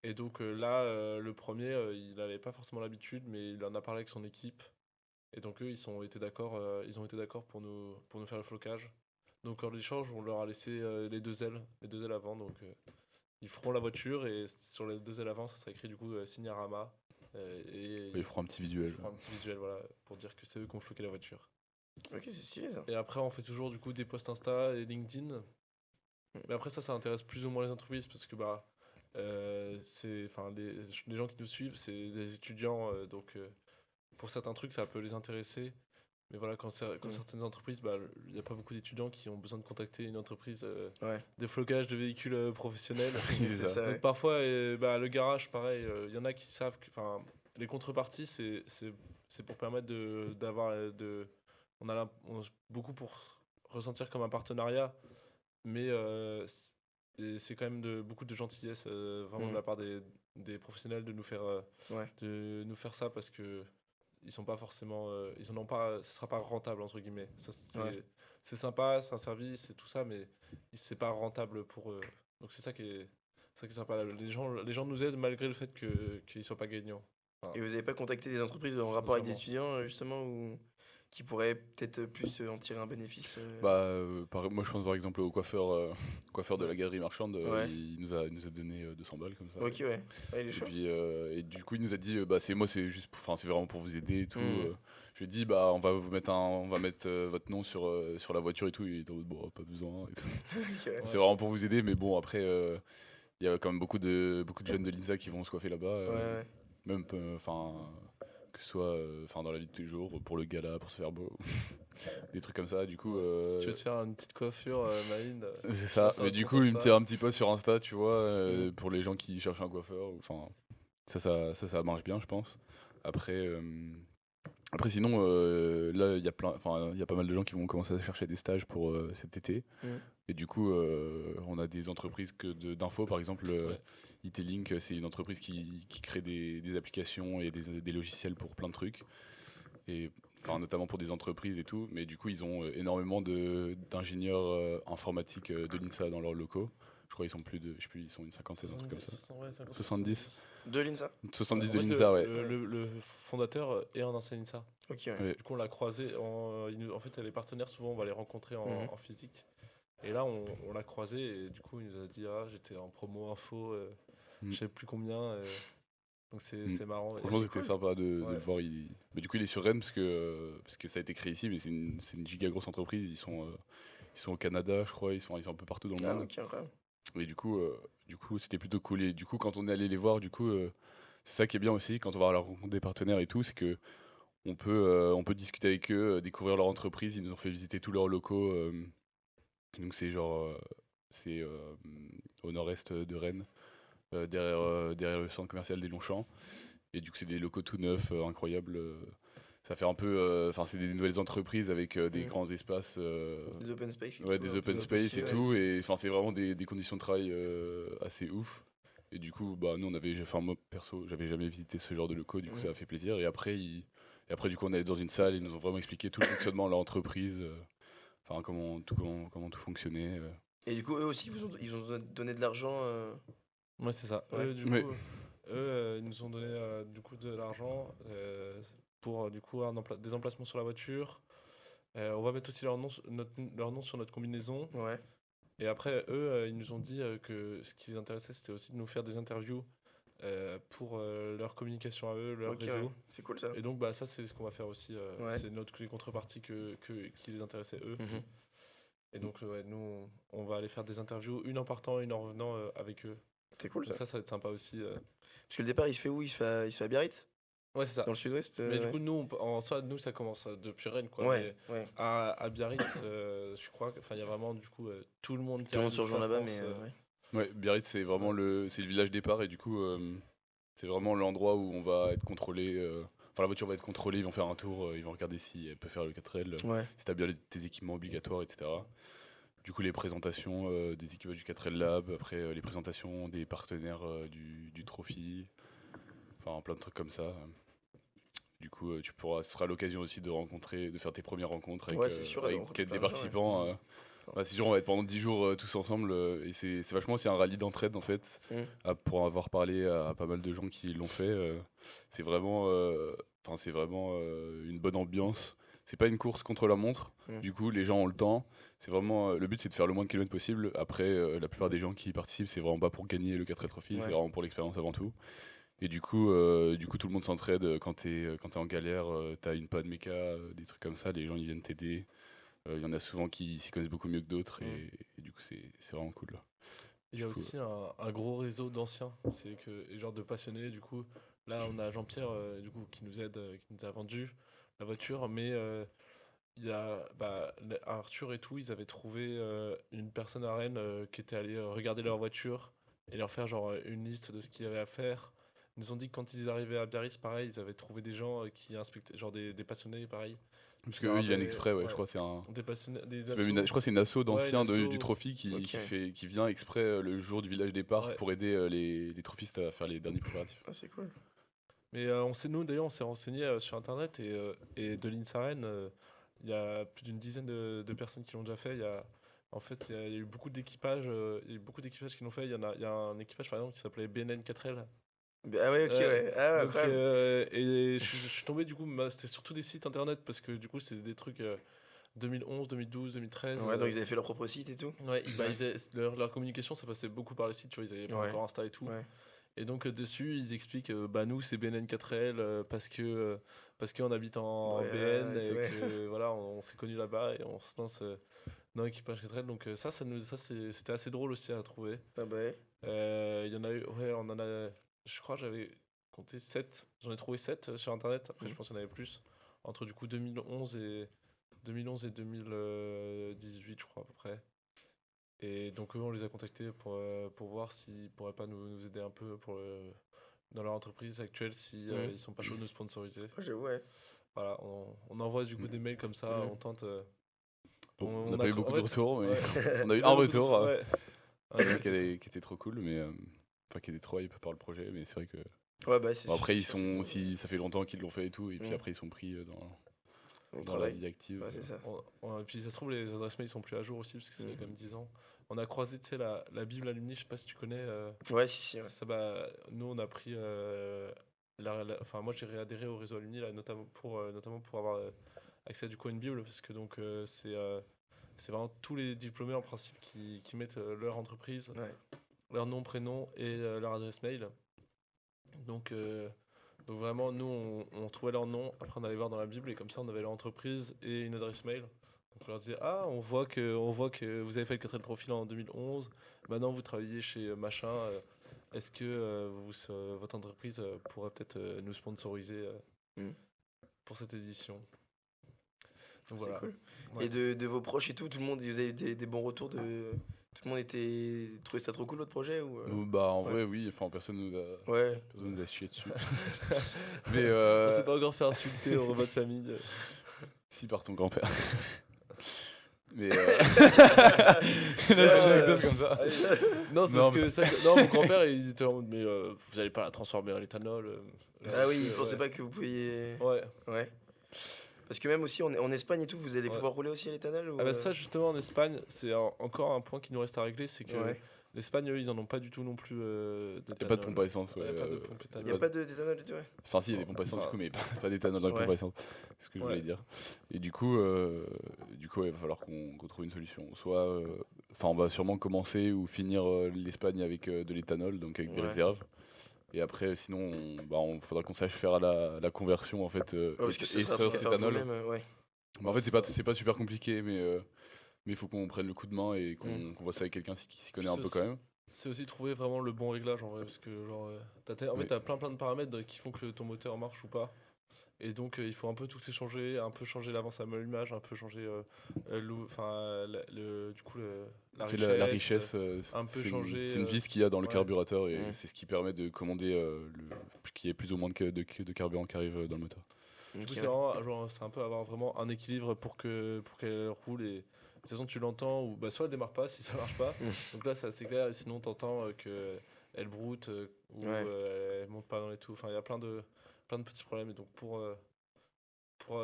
Et donc là, le premier, il n'avait pas forcément l'habitude, mais il en a parlé avec son équipe. Et donc eux, ils ont été d'accord pour nous faire le flocage. Donc en échange, on leur a laissé les deux ailes avant. Donc ils feront la voiture et sur les deux ailes avant, ça sera écrit du coup Signarama. Et Il fera un petit visuel. ils feront un petit visuel, voilà, pour dire que c'est eux qui ont floqué la voiture. Ok, c'est stylé ça. Et après, on fait toujours du coup des posts Insta et LinkedIn. Mais après ça intéresse plus ou moins les entreprises parce que bah enfin les gens qui nous suivent, c'est des étudiants, donc pour certains trucs, ça peut les intéresser. Mais voilà, quand certaines entreprises, bah, il n'y a pas beaucoup d'étudiants qui ont besoin de contacter une entreprise Ouais. de flocage de véhicules professionnels. C'est ça, Donc ouais. parfois, bah, le garage, pareil, il y en a qui savent que, enfin, les contreparties, c'est pour permettre d'avoir, beaucoup pour ressentir comme un partenariat, mais c'est quand même beaucoup de gentillesse, vraiment de Mm. la part des professionnels Ouais. de nous faire ça parce que ils sont pas forcément ils en ont pas, ce sera pas rentable entre guillemets. Ouais. C'est sympa, c'est un service, c'est tout ça, mais c'est pas rentable pour eux. Donc c'est ça qui est sympa. Les gens nous aident malgré le fait qu'ils soient pas gagnants. Enfin, Et vous n'avez pas contacté des entreprises en rapport avec des étudiants, justement, ou qui pourraient peut-être plus en tirer un bénéfice Bah, moi je pense par exemple au coiffeur de la Ouais. galerie marchande, Ouais. il nous a donné 200 balles comme ça. Ok, ouais. Ouais, il est Et chaud. puis et du coup il nous a dit bah c'est juste enfin c'est vraiment pour vous aider et tout. Mm. Je lui ai dit bah on va mettre votre nom sur la voiture et tout. Il était en mode, bon pas besoin et tout. Ok, ouais. C'est vraiment pour vous aider, mais bon après il y a quand même beaucoup de jeunes de l'INSA qui vont se coiffer là-bas, Ouais, ouais. même enfin que ce soit enfin dans la vie de tous les jours pour le gala, pour se faire beau, des trucs comme ça. Du coup si tu veux te faire une petite coiffure, Maïn, c'est ça. passe un Mais du compte coup il me Insta. tire un petit peu sur Insta, tu vois, Mm. pour les gens qui cherchent un coiffeur. Enfin ça marche bien, je pense. Après sinon là il y a pas mal de gens qui vont commencer à chercher des stages pour cet été. Mm. Et du coup, on a des entreprises d'info, par exemple, Ouais. IT-Link, c'est une entreprise qui crée des applications et des logiciels pour plein de trucs, et enfin notamment pour des entreprises et tout. Mais du coup, ils ont énormément d'ingénieurs informatiques de l'INSA dans leurs locaux. Je crois qu'ils sont je sais plus, ils sont une cinquantaine, un truc comme ça. 70. 70. De l'INSA. 70 En de fait, l'INSA, ouais. le fondateur est un ancien INSA. Ok, ouais. Ouais. Du coup, on l'a croisé. En fait, les partenaires, souvent, on va les rencontrer Mhm. en physique. Et là, on l'a croisé et du coup, il nous a dit ah, j'étais en promo info, Mm. je sais plus combien. Donc, c'est Mm. marrant. Et Franchement, c'est c'était cool. sympa de Ouais. le voir. Mais du coup, il est sur Rennes parce que ça a été créé ici, mais c'est une giga grosse entreprise. Ils sont au Canada, je crois. Ils sont un peu partout dans le Ah, monde. ok, incroyable. Et du coup, c'était plutôt cool. Et du coup, quand on est allé les voir, du coup, c'est ça qui est bien aussi quand on va à la rencontre des partenaires et tout, c'est que on peut discuter avec eux, découvrir leur entreprise. Ils nous ont fait visiter tous leurs locaux. Donc c'est c'est au nord-est de Rennes, derrière le centre commercial des Longchamps. Et du coup, c'est des locaux tout neufs, incroyables. Ça fait un peu, enfin, c'est des nouvelles entreprises avec des Mm. grands espaces. Des open space et Ouais, tout, des un peu open space et stylé, tout, et enfin c'est vraiment des conditions de travail assez ouf. Et du coup, bah nous moi perso, j'avais jamais visité ce genre de locaux, du coup Mm. ça a fait plaisir. Et après, Et après, du coup, on est allé dans une salle, ils nous ont vraiment expliqué tout le fonctionnement de leur entreprise, enfin, comment tout fonctionnait. Et du coup, eux aussi, ils ont donné de l'argent. Ouais, c'est ça. Ouais. Eux, du Ouais. coup, ils nous ont donné du coup de l'argent pour du coup des emplacements sur la voiture. On va mettre aussi leur nom sur notre combinaison. Ouais. Et après, eux, ils nous ont dit que ce qui les intéressait, c'était aussi de nous faire des interviews pour leur communication à eux, leur Ok, réseau. ouais. C'est cool ça. Et donc, ça, c'est ce qu'on va faire aussi. Ouais. C'est les contreparties qui les intéressaient eux. Mhm. Et donc, ouais, nous, on va aller faire des interviews, une en partant, une en revenant avec eux. C'est cool Donc ça. ça va être sympa aussi. Parce que le départ, il se fait où? Il se fait à Biarritz? Ouais, c'est ça. Dans le sud-ouest? Mais du ouais. coup, en soi, nous, ça commence depuis Rennes, quoi. Ouais, Mais ouais. à Biarritz, je crois qu'il y a vraiment, du coup, tout le monde qui Tout le monde arrive se de toute rejoint la là-bas, France, mais. Ouais. Ouais, Biarritz, c'est vraiment c'est le village départ, et du coup, c'est vraiment l'endroit où on va être contrôlé. Enfin, la voiture va être contrôlée, ils vont faire un tour, ils vont regarder si elle peut faire le 4L, Ouais. si t'as bien tes équipements obligatoires, etc. Du coup, les présentations des équipages du 4L Lab, après les présentations des partenaires du Trophy, enfin plein de trucs comme ça. Du coup, ce sera l'occasion aussi de faire tes premières rencontres avec, Ouais, c'est sûr, de avec rencontrer des plein de gens, participants. C'est sûr, on va être pendant 10 jours tous ensemble, et c'est vachement aussi un rallye d'entraide en fait. Pour avoir parlé à pas mal de gens qui l'ont fait, c'est vraiment, une bonne ambiance. C'est pas une course contre la montre, du coup les gens ont le temps. C'est vraiment, le but c'est de faire le moins de kilomètres possible. Après, la plupart des gens qui y participent, c'est vraiment pas pour gagner le 4L Trophy, Ouais. c'est vraiment pour l'expérience avant tout. Et du coup, tout le monde s'entraide. Quand t'es en galère, t'as une panne méca, des trucs comme ça, les gens ils viennent t'aider. Il y en a souvent qui s'y connaissent beaucoup mieux que d'autres, et du coup c'est vraiment cool. Il y a Du coup, aussi un gros réseau d'anciens, et genre de passionnés. Du coup, là, on a Jean-Pierre du coup, qui nous aide, qui nous a vendu la voiture, mais il y a Arthur et tout, ils avaient trouvé une personne à Rennes qui était allée regarder leur voiture et leur faire genre une liste de ce qu'il y avait à faire. Ils nous ont dit que quand ils arrivaient à Biarritz, pareil, ils avaient trouvé des gens qui inspectaient, genre des passionnés, pareil. parce qu'eux ils viennent exprès, ouais. je crois que c'est un. Des passionnés, C'est même je crois que c'est une asso d'anciens une asso. du Trophy qui Ok. qui vient exprès le jour du village départ Ouais. pour aider les trophistes à faire les derniers préparatifs. Ah, c'est cool. Mais nous, on s'est renseigné sur internet et de l'Insaren, il y a plus d'une dizaine de personnes qui l'ont déjà fait. Il y a eu beaucoup d'équipages, qui l'ont fait. Il y a un équipage par exemple qui s'appelait BNN 4L. Ah ouais, ok, ouais. Ah ouais, Donc, incroyable. et je suis tombé du coup, c'était surtout des sites internet parce que du coup c'était des trucs 2011, 2012, 2013. Ouais, donc ils avaient fait leur propre site et tout. Ouais, leur communication ça passait beaucoup par les sites, tu vois, ils avaient pas Ouais. encore Insta et tout. Ouais. Et donc dessus ils expliquent nous c'est BNN 4L parce qu'on habite en Ouais, BN ouais, et ouais. que voilà on s'est connus là-bas et on se lance dans l'équipage 4L. Donc c'était assez drôle aussi à trouver. Ah bah ouais. Il y en a eu, ouais, on en a, je crois que j'avais compté 7, j'en ai trouvé 7 sur internet, après je pense qu'il y en avait plus, entre du coup 2011 et 2018 je crois à peu près. Et donc eux on les a contactés pour voir s'ils pourraient pas nous aider un peu dans leur entreprise actuelle si ils sont pas chauds de nous sponsoriser. Ouais, j'avoue, ouais. Voilà, on envoie du coup des mails comme ça, on tente. Bon, on n'a pas eu beaucoup de retours, mais ouais. on a eu On un beaucoup de retour retours, ouais. Ouais, qui était trop cool, mais enfin qui était trop hype par le projet, mais c'est vrai que Ouais, bah c'est bon, après sûr, c'est ça fait longtemps qu'ils l'ont fait et tout, et puis Mm. après ils sont pris le dans la travail. vie active. Ouais, c'est ça. Et puis ça se trouve les adresses mail ils sont plus à jour aussi parce que ça fait quand même 10 ans. On a croisé tu sais la Bible Alumni, je sais pas si tu connais. Ouais, si, ouais. Ça, nous on a pris enfin moi j'ai réadhéré au réseau Alumni là, notamment pour avoir accès à du coup à une Bible parce que donc c'est vraiment tous les diplômés en principe qui mettent leur entreprise, Ouais. leur nom, prénom et leur adresse mail. Donc vraiment, nous, on trouvait leur nom, après on allait voir dans la Bible, et comme ça, on avait leur entreprise et une adresse mail. Donc on leur disait, on voit que vous avez fait le 4L Trophy en 2011, maintenant vous travaillez chez machin, est-ce que votre entreprise pourrait peut-être nous sponsoriser pour cette édition? Donc C'est voilà. cool. Ouais. Et de vos proches et tout le monde, vous avez eu des bons retours de. Tout le monde trouvait ça trop cool votre projet ou Bah en ouais. vrai oui, enfin personne nous a Ouais. chié dessus. Mais On s'est pas encore fait insulter au repas de famille. si par ton grand-père. Mais anecdote comme ça. Non, c'est Non, parce que non, mon grand-père il était en mode mais vous allez pas la transformer en éthanol. Ah oui, il ouais. pensait pas que vous pouviez. Ouais. Ouais. Parce que même aussi en Espagne et tout, vous allez Ouais. pouvoir rouler aussi à l'éthanol ou, Ah bah ça justement en Espagne, c'est encore un point qui nous reste à régler, c'est que Ouais. l'Espagne eux ils en ont pas du tout non plus Il n'y a pas de pompe à essence. Ouais, Ouais, pas de pompe Il n'y éthanol. a pas d'éthanol du tout, ouais. Enfin, si, il y a des pompes à essence, du Enfin, coup, mais pas d'éthanol dans les Ouais. pompes à essence. C'est ce que je Ouais. voulais dire. Et du coup, ouais, il va falloir qu'on trouve une solution. Soit, enfin, on va sûrement commencer ou finir l'Espagne avec de l'éthanol, donc avec des Ouais. réserves. Et après, sinon, on faudra qu'on sache faire la conversion, en fait, Ouais, parce que ça sera essence à faire éthanol. vous-même, ouais. Mais en fait, c'est pas super compliqué, mais il faut qu'on prenne le coup de main et qu'on voit ça avec quelqu'un qui s'y connaît un C'est peu quand même. C'est aussi trouver vraiment le bon réglage en vrai, parce que genre, en fait, Oui. t'as plein de paramètres qui font que ton moteur marche ou pas. Et donc, il faut un peu tout échanger, un peu changer l'avance à l'allumage, un peu changer du coup, la C'est richesse. la richesse, un peu c'est changer, une vis qu'il y a dans le ouais. carburateur et Mm. c'est ce qui permet de commander qu'il y ait plus ou moins de carburant qui arrive dans le moteur. Du coup, Ok. c'est vraiment, genre, c'est un peu avoir vraiment un équilibre pour qu'elle roule. Et de toute façon, tu l'entends, ou bah, soit elle démarre pas si ça marche pas. Donc là, c'est assez clair. Et sinon, t'entends qu'elle broute ou Ouais. elle monte pas dans les tout. Enfin, il y a plein de petits problèmes. Et donc,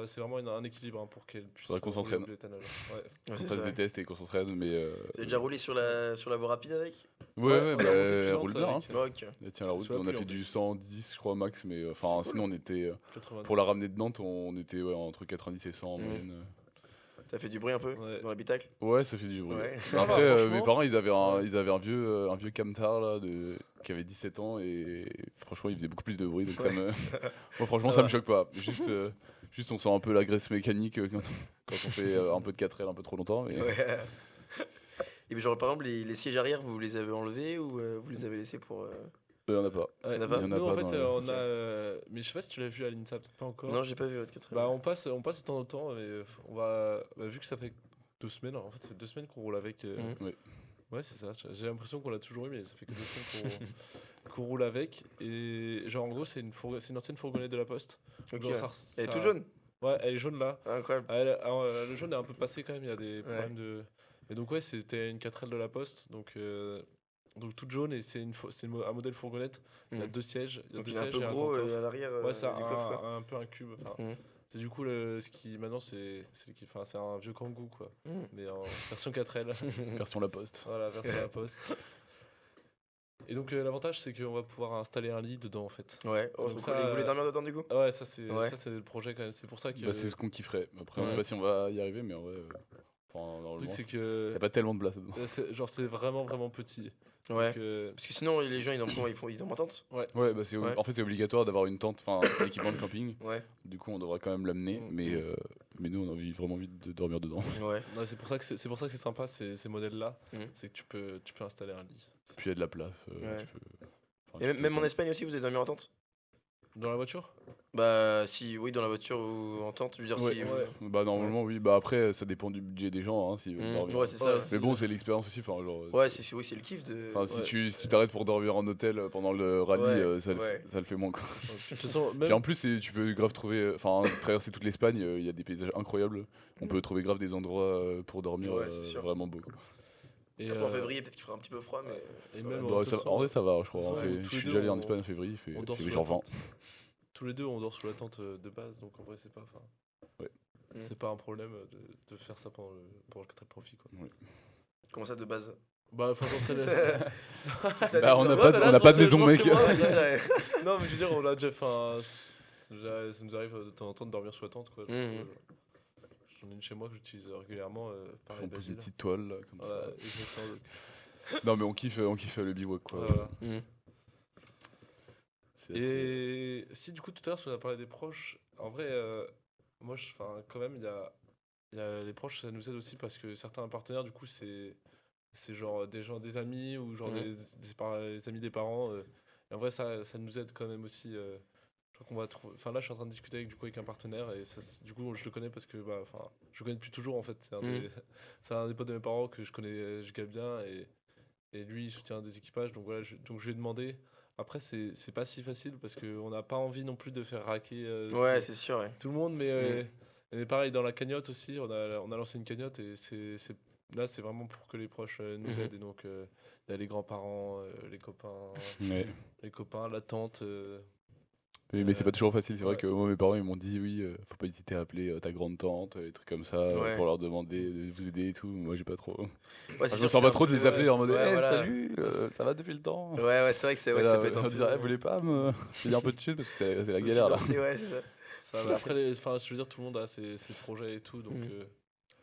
c'est vraiment un équilibre hein, pour qu'elle puisse Faudra qu'on rouler s'entraîne. de l'éthanol. Ouais. Ouais, Qu'on c'est fasse ça, des ouais. tests et qu'on s'entraîne, mais Vous avez déjà roulé sur la voie rapide avec? ouais, on a monté plus elle lente roule bien. Hein. avec, Ouais, ok. Elle tient la route. Sous la On a pluie, fait en du plus. 110, je crois, max, mais enfin, C'est cool. sinon on était 90. pour la ramener de Nantes, on était entre 90 et 100 en Mhm. moyenne. Ça fait du bruit un peu Ouais. dans l'habitacle? Ouais, ça fait du bruit. Ouais. Mais après, mes franchement, parents, ils avaient ouais. un vieux camtar là, qui avait 17 ans et franchement, il faisait beaucoup plus de bruit. Donc Ouais. moi, franchement, Ça ça va. me choque pas. Juste, on sent un peu la graisse mécanique quand on fait un peu de 4L un peu trop longtemps. Mais... Ouais. Et puis genre par exemple les sièges arrière vous les avez enlevés ou vous les avez laissés pour Il y en a pas. Ouais, Il y en a pas nous, Il y en a en pas fait, dans le- on Ok. a. Mais je sais pas si tu l'as vu à l'INSA, peut-être pas encore. Non, j'ai pas vu votre 4 Bah, on passe de temps en temps et on va. Bah, vu que ça fait 2 semaines, en fait, ça fait 2 semaines qu'on roule avec. Mhm. Ouais. Ouais, c'est ça. J'ai l'impression qu'on l'a toujours eu, mais ça fait que 2 semaines qu'on roule avec. Et genre, en gros, c'est une ancienne fourgonnette de la Poste. Ok. Genre, Ouais. Elle est toute jaune. Ouais, elle est jaune là. Ah, incroyable. Le jaune est un peu passé quand même, il y a des problèmes de. Et donc, ouais, c'était une 4L de la Poste. Donc toute jaune et un modèle fourgonnette. Il y a Mhm. 2 sièges. Il y a Donc 2 il est un sièges peu et un gros grand coffre. à l'arrière Ouais, c'est du coffre quoi. un peu un cube. Enfin, Mhm. c'est du coup ce qui maintenant c'est un vieux Kangoo quoi, Mhm. mais en version 4L. Version La Poste. Voilà, version la Poste. Et donc l'avantage c'est qu'on va pouvoir installer un lit dedans en fait. Ouais. Oh, Donc trop cool. ça, Et vous voulez dormir dedans du coup? Ah ouais, ça c'est Ouais. le projet quand même. C'est pour ça que Bah, c'est ce qu'on kifferait. Après, on Ouais. sait pas si on va y arriver, mais en vrai, enfin, le normalement, truc c'est il que n'y a pas tellement de place dedans. genre c'est vraiment vraiment petit. Ouais. Donc, Parce que sinon les gens ils dorment comment? Ils dorment en tente? Ouais, bah, Ouais. en fait, c'est obligatoire d'avoir une tente, enfin, un équipement de camping. Ouais. Du coup, on devra quand même l'amener, Mhm. mais nous, on a vraiment envie de dormir dedans. Ouais. ouais, c'est pour ça que c'est sympa ces modèles là. Mhm. C'est que tu peux installer un lit. Puis il y a de la place. Ouais. tu peux- enfin, Et tu peux même en quand- Espagne aussi vous avez dormi en tente? Dans la voiture? Bah si oui dans la voiture ou en tente, je veux dire Ouais. si. Ouais. Bah, normalement, oui. Bah, après, ça dépend du budget des gens, hein, s'ils veulent Mhm. dormir. Ouais c'est ça. Ouais, Ouais, Mais bon, c'est l'expérience aussi. Enfin, genre, ouais oui c'est le kiff de. enfin, si Ouais. tu t'arrêtes pour dormir en hôtel pendant le rallye, Ouais, ça ouais. le fait moins, quoi. De toute façon, Puis même en plus, tu peux grave trouver, enfin, traverser toute l'Espagne, il y a des paysages incroyables. On peut trouver grave des endroits pour dormir Ouais, c'est sûr. vraiment beaux, quoi. et, Après en février peut-être qu'il fera un petit peu froid mais. et dans même la en tente. Ouais, toute façon, en vrai, ça va, je crois. de toute façon, Je tous suis les déjà deux, allé en on- Espagne en février, on il dort fait sous genre la 20. tente. Tous les deux, on dort sous la tente de base, donc en vrai, c'est pas. Ouais. C'est pas un problème de faire ça pendant le 4 Trophy quoi. Comment ça de base? Bah, enfin, j'en sais. Bah, on n'a Ouais, pas, bah on là, a pas de je maison, rentre mec. chez moi, Ouais, c'est ça, ouais. Non, mais je veux dire, on l'a déjà fait. Ça nous arrive de temps en temps de dormir sous la tente quoi. Mhm. J'en ai une chez moi que j'utilise régulièrement. Pareil, On pose des Basile. petites toiles, là, comme Voilà, ça. exactement, donc, Non, mais on kiffe le bivouac, quoi. voilà. Mhm. C'est assez- Et si du coup tout à l'heure, si on a parlé des proches, en vrai, moi, quand même, il y a les proches, ça nous aide aussi parce que certains partenaires, du coup, c'est genre des amis ou genre Mhm. les amis des parents. Et en vrai, ça nous aide quand même aussi. Je crois qu'on va trouver. Enfin, là, je suis en train de discuter avec un partenaire et du coup, je le connais parce que, je le connais depuis toujours en fait. Mhm. C'est un des potes de mes parents que je connais bien et lui, il soutient des équipages. Donc voilà, donc je lui ai demandé. Après, c'est pas si facile parce qu'on n'a pas envie non plus de faire raquer Ouais c'est sûr ouais. tout le monde, mais pareil, dans la cagnotte aussi, on a lancé une cagnotte et Là, c'est vraiment pour que les proches nous Mhm. aident. Et donc, il y a les grands-parents, Ouais. les copains, la tante. Mais c'est pas toujours facile, c'est vrai Ouais. que moi mes parents ils m'ont dit oui, faut pas hésiter à appeler ta grande tante, des trucs comme ça, Ouais. pour leur demander de vous aider et tout. Moi j'ai pas trop. Ouais, Enfin, c'est je sûr me que sens c'est pas un trop de peu, les appeler en mode ouais, hey, voilà. salut, ça va depuis le temps. Ouais, c'est vrai que Et ça là, peut être un on peu. dirait, vous voulez pas me filer un peu de thunes parce que c'est la me galère là. financer, ouais, c'est ça. Ça, mais après, je veux dire, tout le monde a ses projets et tout. Donc, Mhm.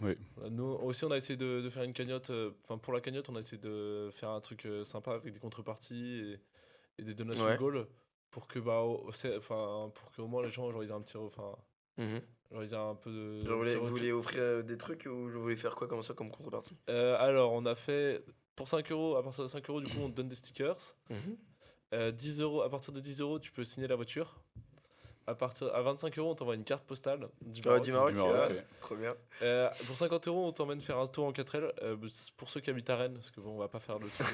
Oui. voilà, nous aussi, on a essayé de faire une cagnotte. Enfin, pour la cagnotte, on a essayé de faire un truc sympa avec des contreparties et des donations Ouais. goal pour que, pour qu'au moins les gens, genre, ils aient un petit. Enfin, Mhm. genre, ils aient un peu de. Genre, petit vous retour. voulez offrir des trucs ou je voulais faire quoi comme ça comme contrepartie? Alors, on a fait. Pour 5 euros, à partir de 5 euros, du coup, on te donne des stickers. Mhm. 10 euros, à partir de 10 euros, tu peux signer la voiture. À 25 euros, on t'envoie une carte postale du Ah, Maroc. du Maroc, Du Maroc, ouais. ouais. Trop bien. Pour 50 euros, on t'emmène faire un tour en 4L. Pour ceux qui habitent à Rennes, parce que bon, on va pas faire le tour.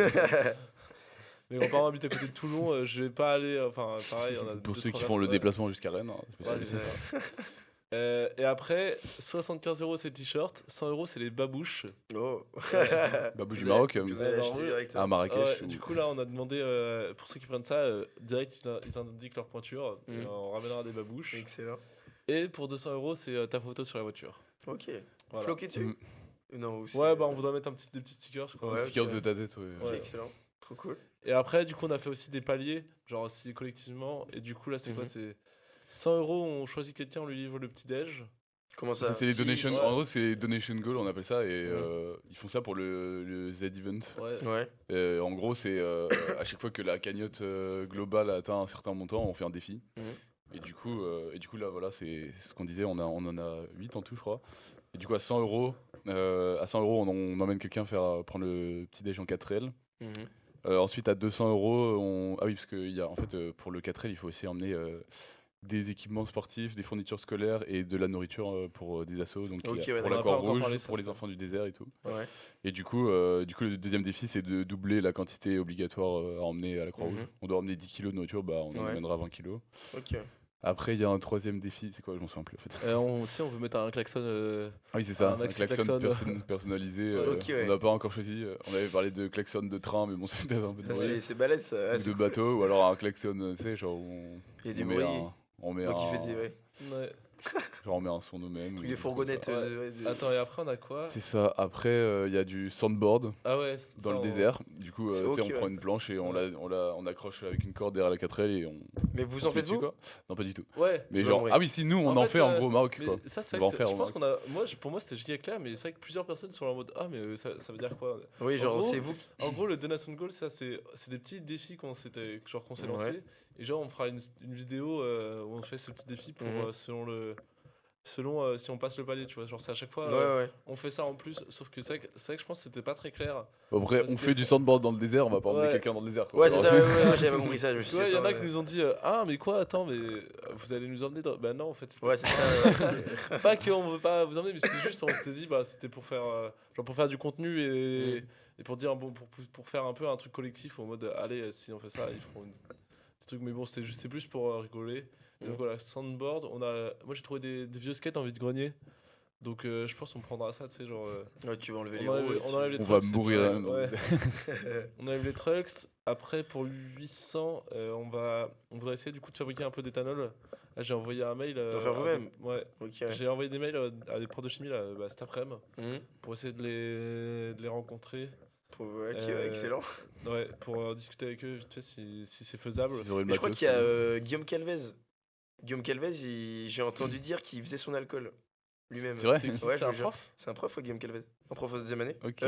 Mes grands-parents habitent à côté de Toulon, je vais pas aller. Enfin, pareil, on a Pour deux, ceux trois qui font le personnes, déplacement jusqu'à Rennes, hein, c'est ouais, spécial. c'est ça. Et après, 75 euros, c'est t-shirt. 100 euros, c'est les babouches. Oh. Babouche du Vous Maroc, allez- vous allez alors, acheter oui. directement. à Marrakech. Ouais, ou- du coup, là, on a demandé, pour ceux qui prennent ça, direct, ils indiquent leur pointure. Et Mhm. on ramènera des babouches. Excellent. Et pour 200 euros, c'est ta photo sur la voiture. Ok. Voilà. Floqué dessus? Mm. Non, ou c'est- Ouais, bah on voudra mettre des petits stickers. Quoi. Ouais, Stickers ok. de ta tête, ouais. Ok, Ouais. excellent. Trop cool. Et après, du coup, on a fait aussi des paliers, genre aussi collectivement. Et du coup, là, c'est quoi? Mhm. C'est 100 euros, on choisit quelqu'un, on lui livre le petit-déj. Comment ça? Ça, c'est les Si- donations. ouais. En gros, c'est les donation goals, on appelle ça, et Ouais. ils font ça pour le Z-Event. Ouais. Ouais. En gros, c'est à chaque fois que la cagnotte globale atteint un certain montant, on fait un défi. Mhm. Et du coup, là, voilà, c'est ce qu'on disait, on en a 8 en tout, je crois. Et du coup, à 100 euros, on emmène quelqu'un prendre le petit déj en 4L. Mhm. Ensuite, à 200 euros, ah oui, parce que en fait, pour le 4L, il faut aussi emmener des équipements sportifs, des fournitures scolaires et de la nourriture pour des assos, donc Ok, il y a ouais, pour on en la a pas encore Croix-Rouge, parlé, ça, pour les ça. enfants du désert et tout. Ouais. Et du coup, le deuxième défi, c'est de doubler la quantité obligatoire à emmener à la Croix-Rouge. Mhm. On doit emmener 10 kilos de nourriture, bah, on en Ouais. emmènera 20 kilos. Ok. Après, il y a un troisième défi, c'est quoi? Je m'en souviens plus en fait. On veut mettre un klaxon. Ah oui, c'est ça, Un un maxi klaxon klaxon. personnalisé. Ok, ouais. On n'a pas encore choisi. On avait parlé de klaxon de train, mais bon, c'était un peu de Ah, bruit. c'est balèze ça. Ah, Ou c'est de cool. bateau, ou alors un klaxon, tu sais, genre où Il y a du on met bruit. on met Moi qui un, fais des. Ouais. Ouais. genre on met un son nous-mêmes. Truc ou de des trucs comme fourgonnette. ça. Attends, et après, on a quoi? C'est ça. Après, il y a du sandboard Ah ouais, dans ça, le désert. Du coup, C'est tu sais, ok, on prend ouais. une planche et Ouais. on accroche avec une corde derrière la 4L et on Mais vous on en se met faites dessus, vous? quoi. Non, pas du tout. Ouais. Mais C'est genre, pas vrai. ah oui, si nous on en fait en gros au Maroc, mais quoi. ça, c'est On vrai va que en faire je au pense Maroc. qu'on a. Pour moi, c'était giga clair, mais c'est vrai que plusieurs personnes sont là en mode ah, mais ça veut dire quoi? Oui, En genre gros, c'est vous. En gros, le Donation Goal, ça, c'est des petits défis qu'on s'est Ouais. lancé. Et genre, on fera une vidéo où on fait ce petit défi pour, Mhm. selon si on passe le palier, tu vois. Genre, c'est à chaque fois, Ouais, ouais. on fait ça en plus. Sauf que c'est vrai que je pense que c'était pas très clair. Après, Parce on que- fait du sandboard dans le désert, on va pas emmener Ouais. quelqu'un dans le désert, quoi. Ouais, c'est Genre, ça, ouais, j'avais pas compris ça. Je me Parce suis que dit, ouais, y en a attends, qui nous ont dit ah, mais quoi, attends, mais vous allez nous emmener dans. Bah non, en fait, c'était Ouais, c'est ça. Ouais, c'est- pas qu'on veut pas vous emmener, mais c'était juste, on s'était dit, bah c'était pour faire, genre pour faire du contenu et pour dire, bon, pour faire un peu un truc collectif, en mode, allez, si on fait ça, ils feront des trucs, mais bon, c'est plus pour rigoler. Et donc voilà, sandboard, moi j'ai trouvé des vieux skates en vide-grenier, donc je pense qu'on prendra ça, tu sais, genre. Ouais, tu vas enlever On les enlève- roues. et on tu- enlève les on va trucks, mourir. ouais, hein, dans le ouais. désert. On enlève les trucks. Après, pour 800, on voudrait essayer du coup de fabriquer un peu d'éthanol. Là, j'ai envoyé un mail. D'en faire vous-même? Ouais. Ok, ouais. J'ai envoyé des mails à des profs de chimie là, cet après-midi Mhm. pour essayer de les rencontrer. Ouais, ok, Euh, excellent. Ouais, pour discuter avec eux vite fait si c'est faisable. S'ils auraient le Mais je crois matos, qu'il y a Guillaume Calvez. Guillaume Calvez, j'ai entendu dire qu'il faisait son alcool lui-même. C'est vrai? C'est qui? Ouais, C'est je un vous jure. prof? C'est un prof, Guillaume Calvez. Un prof de deuxième année. Ok.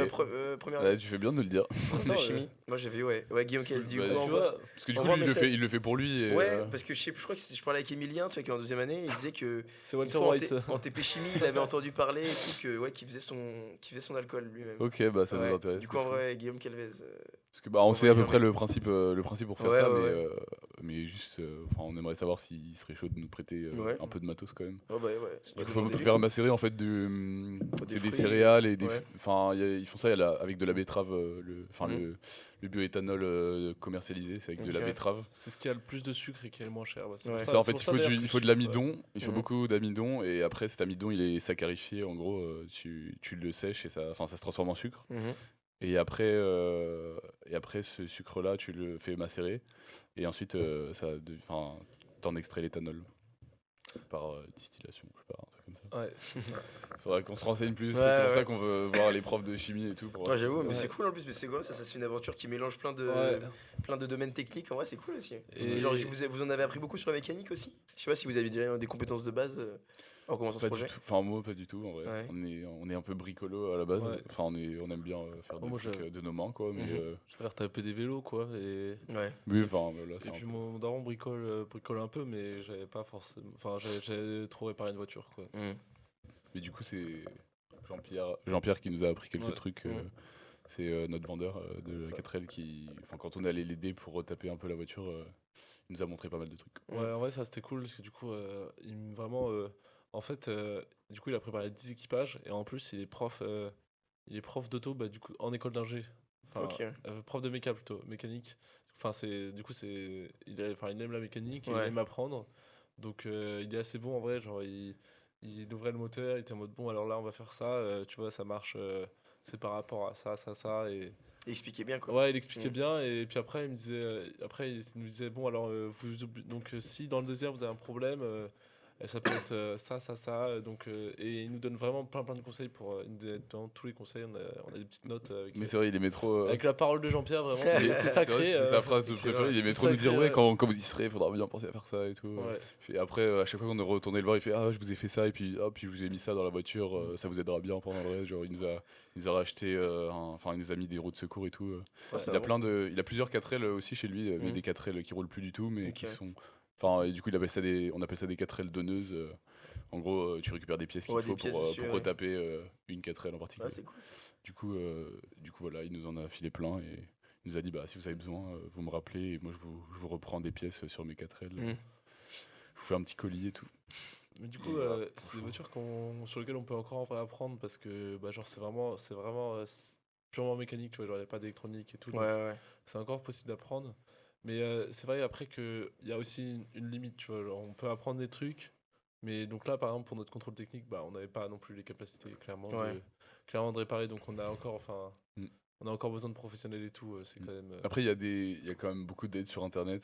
Première Ouais, année. tu fais bien de nous le dire. Prof de Attends, chimie. Moi j'avais, ouais. Ouais, Guillaume Parce que, Calvez. Du bah, coup, Tu on vois, voit- Parce que du On coup, voit lui, un message. il le fait pour lui. Et, Ouais, parce que je crois que je parlais avec Emilien, tu vois, qui est en deuxième année, et il disait que c'est une Walter fois White. en TP chimie, il avait entendu parler et tout que ouais, qu'il faisait son alcool lui-même. Ok, bah ça Ouais. nous intéresse. Du coup, en vrai, Guillaume Calvez. Parce que bah on on sait va à peu y près aller. le principe pour faire Ouais, ça, ouais, mais juste, enfin, on aimerait savoir s'il serait chaud de nous prêter Ouais. un peu de matos quand même. Oh bah ouais. Il faut faire macérer en fait c'est des fruits. céréales et des Ouais. ils font ça avec de la betterave, le bioéthanol commercialisé, c'est avec de la Ok. betterave. C'est ce qui a le plus de sucre et qui est le moins cher. Ouais, Ouais. Ça, en fait, c'est pour ça, d'ailleurs, que il faut le de sucre, l'amidon, il faut Mhm. beaucoup d'amidon, et après cet amidon il est saccharifié, en gros, tu le sèches et ça se transforme en sucre. Mhm. Et après, ce sucre-là, tu le fais macérer, et ensuite, t'en extrais l'éthanol par distillation, je sais pas, un truc comme ça. Ouais. Faudrait qu'on se renseigne plus, Ouais, c'est pour ouais. ça qu'on veut voir les profs de chimie et tout. Ouais, j'avoue, mais Ouais. c'est cool en plus, mais c'est quoi ça c'est une aventure qui mélange plein Ouais. de domaines techniques. En vrai, c'est cool aussi. Et- Et genre, vous en avez appris beaucoup sur la mécanique aussi. Je sais pas si vous avez déjà des compétences de base en commençant ce Pas du projet. tout. Enfin, moi, pas du tout, en vrai. Ouais. On est un peu bricolo à la base. Ouais. Enfin, on aime bien faire Oh, des moi, trucs j'ai- de nos mains, quoi. Mais, Mhm. J'avais retapé des vélos, quoi. Et Ouais. oui, enfin, là, c'est Et un puis peu- mon daron bricole un peu, mais j'avais pas forcément. Enfin, j'avais trop réparé une voiture, quoi. Mhm. Mais du coup, c'est Jean-Pierre qui nous a appris quelques Ouais. trucs. Mhm. C'est notre vendeur de la Ça. 4L qui, enfin, quand on est allé l'aider pour retaper un peu la voiture, il nous a montré pas mal de trucs. Ouais, en vrai, ça c'était cool parce que du coup, en fait, du coup, il a préparé 10 équipages et en plus, il est prof d'auto, bah, du coup, en école d'ingé. Enfin, Ok. prof de méca plutôt, mécanique. Enfin, il aime la mécanique, et il Ouais. aime apprendre. Donc, il est assez bon en vrai. Genre, il ouvrait le moteur, il était en mode bon, alors là, on va faire ça. Tu vois, ça marche. C'est par rapport à ça, ça, ça. Et Expliquez bien quoi. ouais, il expliquait Mm. bien. Et puis après, il nous disait bon, alors, si dans le désert vous avez un problème, ça peut être ça, ça, ça. Et il nous donne vraiment plein de conseils dans tous les conseils. On a des petites notes Mais c'est vrai, il aimait trop. avec la parole de Jean-Pierre, vraiment, c'est c'est sacré. vrai, c'est sa phrase excellent. préférée. Il aimait C'est trop nous dire sacré, ouais, quand vous y serez, il faudra bien penser à faire ça et tout. Ouais. Et après, à chaque fois qu'on est retourné le voir, il fait ah, je vous ai fait ça, et puis hop, puis je vous ai mis ça dans la voiture, ça vous aidera bien pendant le reste. Genre, il nous a racheté, il nous a mis des roues de secours et tout. Ouais, c'est Il a bon. il a plusieurs 4L aussi chez lui, mais Mhm. des 4L qui roulent plus du tout, mais Ok. qui sont. Enfin, et du coup, on appelle ça des 4L donneuses. En gros, tu récupères des pièces qu'il Ouais, te des faut pièces pour dessus, ouais. retaper une 4L en particulier. Ouais, c'est cool. Du coup, voilà, il nous en a filé plein et il nous a dit bah si vous avez besoin, vous me rappelez et moi je vous reprends des pièces sur mes 4L. Mhm. Je vous fais un petit colis et tout. Mais du coup, c'est des voitures sur lesquelles on peut encore en vrai apprendre parce que bah, genre, c'est vraiment purement mécanique, tu vois, genre, il n'y a pas d'électronique et tout. Ouais, donc ouais. c'est encore possible d'apprendre. Mais c'est vrai après qu'il y a aussi une limite, tu vois, genre, on peut apprendre des trucs. Mais donc là, par exemple, pour notre contrôle technique, bah, on n'avait pas non plus les capacités Ouais. clairement de réparer. Donc on a encore, Mm. on a encore besoin de professionnels et tout. C'est quand même. Après, il y a quand même beaucoup d'aides sur internet.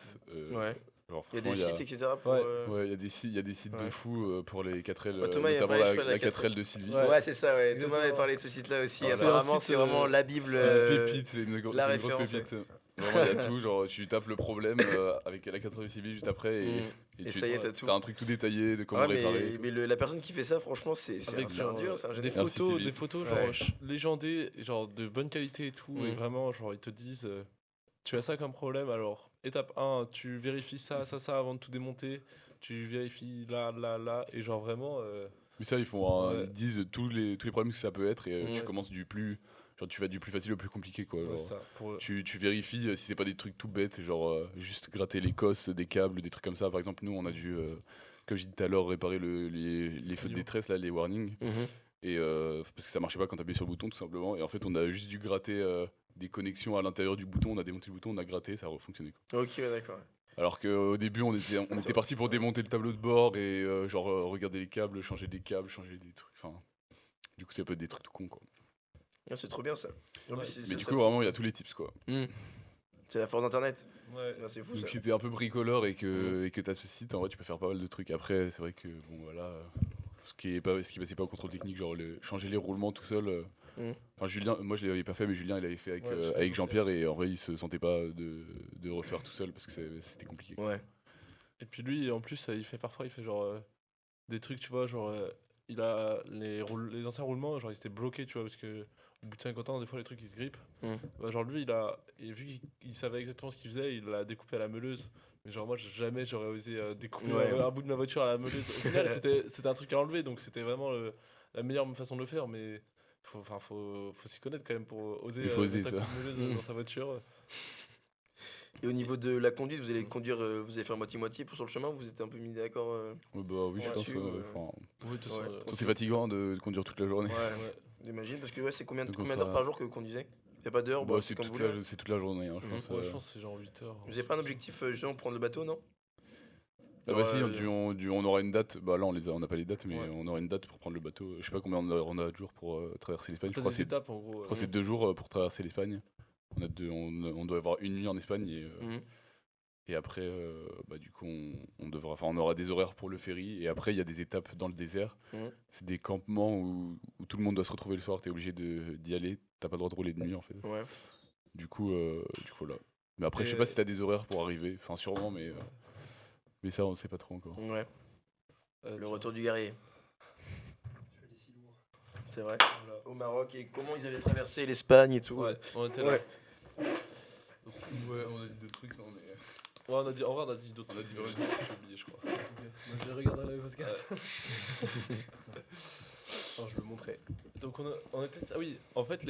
Ouais. Genre, Il y a franchement, des sites, etc. pour. Ouais. Ouais, il y a des sites de Ouais. fous pour les 4L, Ouais, Thomas, il a notamment parlé, je la, crois, de la 4L de Sylvie. Ouais. Ouais, c'est ça, ouais. Exactement. Thomas avait parlé de ce site-là aussi. C'est un Apparemment, site, c'est vraiment la Bible. C'est une pépite, c'est une grosse référence, pépite. Vraiment, il y a tout. Genre, tu tapes le problème avec la 4L de Sylvie juste après Mm. et Et tu ça y est, t'as tout. as un truc tout détaillé de comment Ouais, réparer. et tout. la personne qui fait ça, franchement, c'est Avec un dur, c'est un des génie. Merci, photos, Sylvie. des photos Ouais. genre légendées, genre de bonne qualité et tout. Et Mhm. vraiment, genre ils te disent, tu as ça comme problème, alors étape 1, tu vérifies ça, ça, ça avant de tout démonter. Tu vérifies là, là, là. Et genre vraiment. Mais ça, ils Ouais. disent tous les problèmes que ça peut être et tu Ouais. commences tu vas du plus facile au plus compliqué quoi. Ouais, Genre, ça, pour- tu vérifies si c'est pas des trucs tout bêtes, genre juste gratter les cosses des câbles, des trucs comme ça. Par exemple, nous on a dû, comme j'ai dit tout à l'heure, réparer les feux de Yo. détresse là, les warnings, Mhm. et parce que ça marchait pas quand t'appuyais sur le bouton tout simplement. Et en fait, on a juste dû gratter des connexions à l'intérieur du bouton. On a démonté le bouton, on a gratté, ça a refonctionné. Quoi. Ok, ouais, d'accord. Alors qu'au début, on était parti pour démonter le tableau de bord et regarder les câbles, changer des trucs. Enfin, du coup, ça peut être des trucs tout cons quoi. Ah, c'est trop bien ça. En Ouais. plus, c'est- Mais ça- du ça- coup, vraiment, il y a tous les tips quoi. c'est la force d'internet. Ouais. Ah, c'est fou Donc ça. si t'es un peu bricoleur et que t'as ce site, en vrai tu peux faire pas mal de trucs. Après c'est vrai que bon voilà, ce qui passait pas au contrôle technique, genre changer les roulements tout seul. Enfin Julien, moi je l'avais pas fait, mais Julien il l'avait fait avec, Ouais, je sais avec pas. Jean-Pierre et en vrai il se sentait pas de refaire tout seul parce que c'était compliqué. Ouais. Et puis lui, en plus, il fait genre des trucs, tu vois, genre il a les anciens roulements, genre ils étaient bloqués, tu vois, parce que au bout de 50 ans, des fois les trucs ils se grippent. Bah, genre lui, vu qu'il savait exactement ce qu'il faisait, il l'a découpé à la meuleuse. Mais genre moi, jamais j'aurais osé découper Ouais. un bout de ma voiture à la meuleuse. Au final, c'était un truc à enlever, donc c'était vraiment la meilleure façon de le faire, mais faut s'y connaître quand même pour oser Il faut oser mettre un ça. coup de meuleuse dans sa voiture. Et au niveau de la conduite, vous allez conduire, vous allez faire moitié-moitié pour sur le chemin, vous êtes un peu mis d'accord Ouais, bah oui, je Ouais, pense. dessus, enfin, Oui, de toute façon, Ouais. de toute façon, c'est fatigant de conduire toute la journée. Ouais. J'imagine, parce que ouais, c'est combien Donc, combien ça- d'heures par jour que vous conduisez? Y a pas d'heures, Bah, c'est comme vous voulez. c'est toute la journée, hein, je Mhm. pense. Ouais, je pense que c'est genre 8 heures. Vous avez pas un objectif, justement, prendre le bateau, non? Ah Genre, bah si, on aura une date. Bah là, on n'a pas les dates, mais Ouais. on aura une date pour prendre le bateau. Je sais pas combien on a de jours pour traverser l'Espagne. Je T'as crois des que étapes en gros. c'est 2 jours pour traverser l'Espagne. On doit avoir une nuit en Espagne Mhm. et après, bah du coup, on aura des horaires pour le ferry et après il y a des étapes dans le désert. Mhm. C'est des campements où tout le monde doit se retrouver le soir. T'es obligé d'y aller. T'as pas le droit de rouler de nuit en fait. Ouais. Du coup, voilà. Mais après, je sais Et- pas si t'as des horaires pour arriver. Enfin, sûrement, mais ça, on sait pas trop encore. Ouais. Le tiens. retour du guerrier. C'est vrai. Voilà. Au Maroc, et comment ils avaient traversé l'Espagne et tout. Ouais, on était là. Ouais. Ouais, on a dit 2 trucs, non, mais. Ouais, on a dit, en vrai, on a dit d'autres On a dit trucs. d'autres J'ai oublié, je crois. Moi, je regarderai le podcast. Alors, je le montrais. Donc on était, ah oui, en fait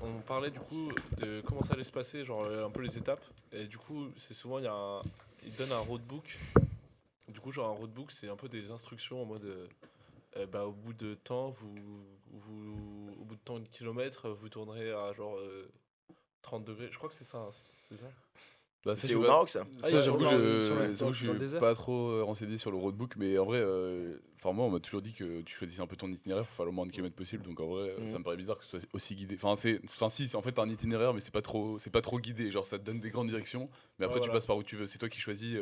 on parlait du coup de comment ça allait se passer, genre un peu les étapes. Et du coup c'est souvent ils donnent un roadbook. Du coup genre un roadbook c'est un peu des instructions en mode bah, au bout de temps au bout de tant de kilomètres vous tournerez à genre 30 degrés. Je crois que c'est ça, hein, c'est ça. Bah, ça, C'est je au sais pas. Maroc, ça. Ah, il y Ça, a j'avoue, dans le- je sur le- j'avoue, dans- je dans le suis désert. pas trop renseigné sur le roadbook, mais en vrai, enfin moi, on m'a toujours dit que tu choisissais un peu ton itinéraire pour faire le moins de kilomètres possible, donc en vrai, ça me paraît bizarre que ce soit aussi guidé. Enfin, si, c'est en fait un itinéraire, mais c'est pas trop guidé. Genre, ça te donne des grandes directions, mais après, Ouais, tu voilà. passes par où tu veux. C'est toi qui choisis.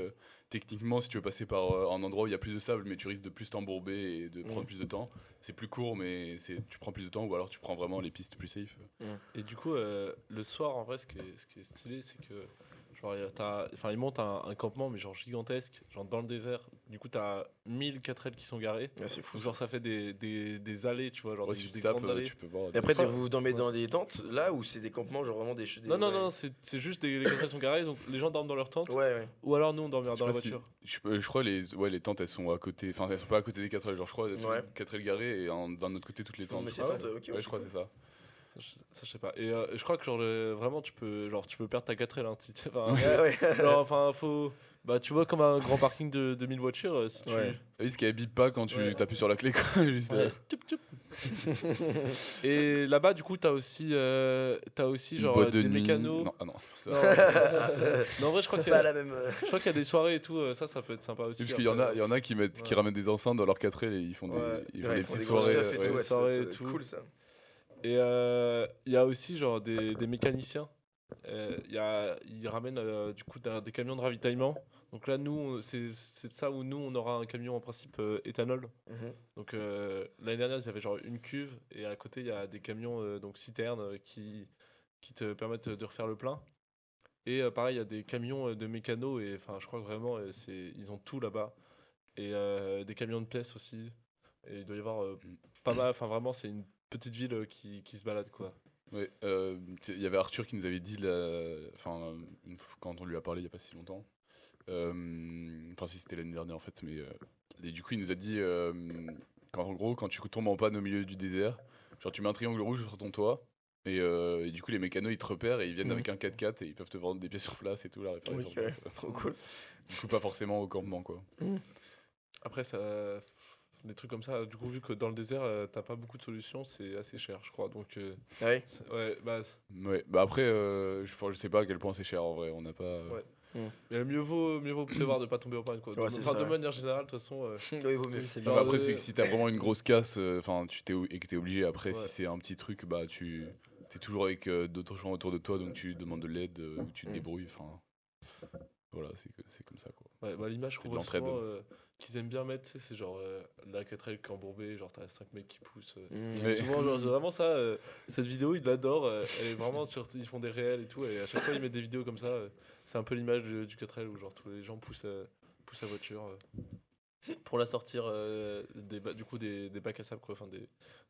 Techniquement, si tu veux passer par un endroit où il y a plus de sable, mais tu risques de plus t'embourber et de prendre plus de temps, c'est plus court, mais tu prends plus de temps, ou alors tu prends vraiment les pistes plus safe. Et du coup, le soir, en vrai, ce qui est stylé, c'est que genre, ils montent un campement, mais genre gigantesque, genre dans le désert. Du coup, t'as 1000 4L qui sont garés. Ah, c'est fou. Genre, ça fait des allées, tu vois, genre Ouais, des, si tu des tapes, grandes allées. tu peux voir. Et après, Enfin, vous dormez dans des tentes, là, ou c'est des campements, genre vraiment des. Non, non, ouais. non, c'est juste les 4L sont garés, donc les gens dorment dans leur tente. Ouais, ouais. Ou alors, nous, on dormira Je dans la sais pas si- voiture. je crois les tentes elles sont à côté, enfin elles sont pas à côté des 4L, genre je crois Ouais. 4L garées et d'un autre côté toutes les tentes. Mais c'est Ah ouais. tentes, ok, Ouais, je crois que c'est ça. Ça, je sais pas. Et je crois que, genre, vraiment, tu peux perdre ta 4L. Hein, enfin, Ouais, ouais. genre, enfin, faut. Bah, tu vois, comme un grand parking de 1000 voitures, si tu. Ouais. Ah oui, ce qui bip pas quand tu Ouais. t'appuies sur la clé quoi. Juste, Ouais. Tchoup, tchoup. Et là-bas, du coup, t'as aussi une genre boîte de des nuit. mécanos. Non, ah non. Non, non, en vrai, je crois C'est qu'il pas la même. je crois qu'il y a des soirées et tout. Ça peut être sympa aussi. Parce qu'il y en a, après. il y en a qui mettent, qui Ouais. ramènent des enceintes dans leur 4L et ils font Ouais. ils font Ouais, des ils font petites des grosses soirées. stuff et tout, ouais, ouais, soirées ça et doit être tout. cool ça. Et il y a aussi genre des mécaniciens. Ils ramènent du coup des camions de ravitaillement. Donc là, nous, c'est de ça où nous, on aura un camion en principe éthanol. Mhm. Donc l'année dernière, il y avait genre une cuve et à côté, il y a des camions donc citernes qui te permettent de refaire le plein. Et pareil, il y a des camions de mécano et enfin, je crois que vraiment, ils ont tout là-bas. Et des camions de pièces aussi. Et il doit y avoir pas mal. Enfin, vraiment, c'est une petite ville qui se balade quoi. Ouais, il y avait Arthur qui nous avait dit, enfin, quand on lui a parlé il y a pas si longtemps, enfin si c'était l'année dernière en fait, mais et du coup il nous a dit en gros quand tu tombes en panne au milieu du désert, genre tu mets un triangle rouge sur ton toit et du coup les mécanos ils te repèrent et ils viennent Mhm. avec un 4x4 et ils peuvent te vendre des pièces sur place et tout, la réparer sur Ok, place. trop cool. Du coup pas forcément au campement quoi. Après, des trucs comme ça, du coup, vu que dans le désert, t'as pas beaucoup de solutions, c'est assez cher, je crois. Donc, Ouais. ouais, bah, Ouais, bah après je sais pas à quel point c'est cher en vrai, on n'a pas. Ouais. mais mieux vaut prévoir de pas tomber en panne quoi. Ouais, c'est Enfin, ça, de ouais. manière générale, de toute façon. Oui, il vaut mieux. Oui, c'est Non, bien. mais Genre, après, c'est que si t'as vraiment une grosse casse, enfin, et que t'es obligé, après, Ouais. si c'est un petit truc, bah, t'es toujours avec d'autres gens autour de toi, donc tu demandes de l'aide, ou tu te Mm. débrouilles, enfin. Voilà, c'est comme ça, quoi. Ouais, bah, l'image C'est qu'on de voit l'entraide. souvent qu'ils aiment bien mettre, tu sais, c'est genre la 4L qui est embourbée, genre t'as 5 mecs qui poussent. Mhm. Ouais. Souvent, genre, c'est vraiment ça. Cette vidéo, ils l'adorent. Elle est vraiment ils font des réels et tout. Et à chaque fois, ils mettent des vidéos comme ça. C'est un peu l'image du 4L où genre tous les gens poussent la voiture pour la sortir du coup des bacs à sable, quoi. Enfin, des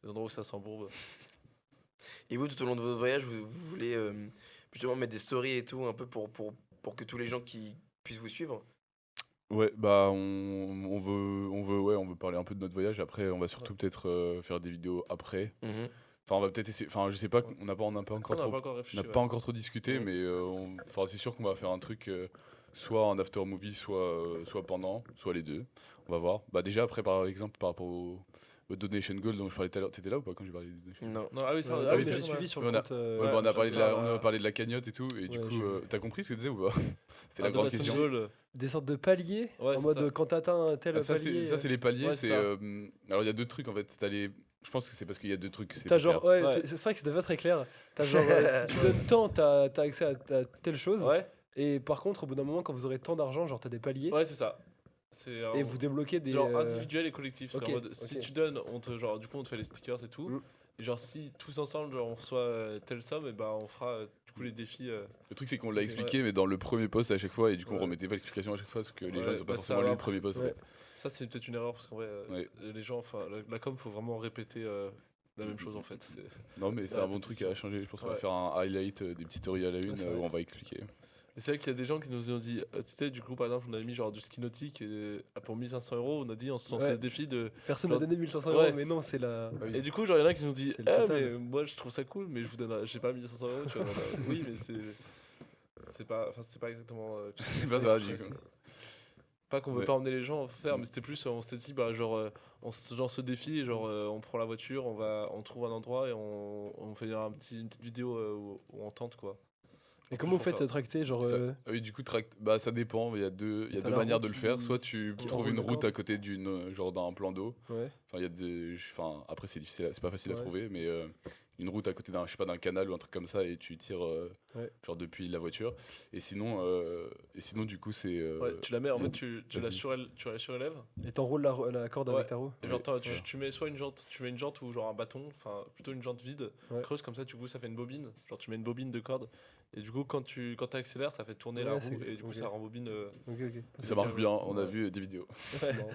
endroits où ça s'embourbe. Et vous, tout au long de votre voyage, vous voulez justement mettre des stories et tout, un peu pour que tous les gens qui puissent vous suivre. Ouais, bah, on veut parler un peu de notre voyage, après, on va surtout peut-être faire des vidéos après. Enfin, on va peut-être essayer, enfin, je sais pas, on n'a pas Ça, on n'a encore pas trop. encore On réfléchi. n'a ouais. pas encore trop discuté, Mhm. mais enfin, c'est sûr qu'on va faire un truc, soit en after movie, soit pendant, soit les deux. On va voir. Bah déjà après par exemple par rapport Donation Goal dont je parlais tout à l'heure. T'étais là ou pas quand j'ai parlé de Donation Goal? Non. Non, ah oui, ça, Ah ah oui, oui, mais c'est j'ai vrai. suivi sur Ouais, le on a- compte. Ouais, bah, on a parlé ça, on a parlé de la cagnotte et tout, et du Ouais, coup, j'ai vu. t'as compris ce que tu disais ou pas? C'était Ah, la grande Donation question. Goal, Des sortes de paliers, Ouais, en c'est mode ça. quand t'atteins un tel Ça, palier. c'est les paliers. Ouais, c'est c'est ça. alors, il y a deux trucs en fait. Je pense que c'est parce qu'il y a deux trucs. C'est T'as pas genre, clair. ouais, Ouais. c'est vrai que c'était pas très clair. T'as genre, si tu donnes tant, t'as accès à telle chose. Ouais, Et par contre, au bout d'un moment, quand vous aurez tant d'argent, genre t'as des paliers. ouais, c'est ça. C'est Et vous débloquez des. c'est genre individuel et collectif. C'est ok, en mode, si ok. tu donnes, genre, du coup, on te fait les stickers et tout. Mm. Et genre, si tous ensemble, genre, on reçoit telle somme, et bah, on fera du coup les défis. Le truc, c'est qu'on l'a Ok. expliqué, mais dans le premier post à chaque fois, et du coup, on Ouais. remettait pas l'explication à chaque fois, parce que les Ouais, gens, ils ont pas bah, forcément ça, lu le après- premier post. en Ouais. fait. Ça, c'est peut-être une erreur parce qu'en vrai, Ouais. les gens, enfin, la com, faut vraiment répéter la même chose en fait. Non, mais C'est c'est la un bon truc répétition. à changer. Je pense qu'on va Ouais. faire un highlight, des petites stories à la une, c'est où vrai. on va expliquer. Et c'est vrai qu'il y a des gens qui nous ont dit, tu sais, du coup, par exemple, on avait mis genre du ski nautique et pour 1500 €, on a dit, on se lançait Ouais. le défi de. Personne n'a Genre- donné 1500 Ouais. €, mais non, c'est la. Ah oui. Et du coup, genre, il y en a qui nous ont dit, C'est le total. mais moi je trouve ça cool, mais je vous donne, j'ai pas 1500 €, tu vois. Oui, mais c'est pas exactement. C'est pas ça, du coup. Pas qu'on veut Ouais. pas emmener les gens à faire, Mm. mais c'était plus, on s'était dit, bah, genre, on se lance ce défi, et genre, on prend la voiture, on trouve un endroit et on fait une petite vidéo où on tente, quoi. Et comment vous Pour faites faire- tracter, genre. Ah oui, du coup, bah, ça dépend. Il y a deux T'as deux la manières route de le faire. qui- Soit tu qui trouves enroule une la route corde. à côté genre d'un plan d'eau. Ouais. Enfin, il y a enfin, après, c'est difficile, c'est pas facile à Ouais. trouver, mais une route à côté d'un, je sais pas, d'un canal ou un truc comme ça, et tu tires Ouais. genre depuis la voiture. Et sinon, du coup, c'est. Ouais, tu la mets, en fait, tu la vas-y. surélèves. Et t'enroules la corde Ouais. avec ta roue. Et genre, Ouais. tu mets soit une jante, tu mets une jante ou genre un bâton, enfin plutôt une jante vide, Ouais. creuse comme ça, du coup ça fait une bobine. Genre tu mets une bobine de corde et du coup quand tu accélères, ça fait tourner la Ouais, roue c'est- et du coup ok. ça rembobine. Ok, ok. Ça marche bien, on a Ouais. vu des vidéos. C'est marrant.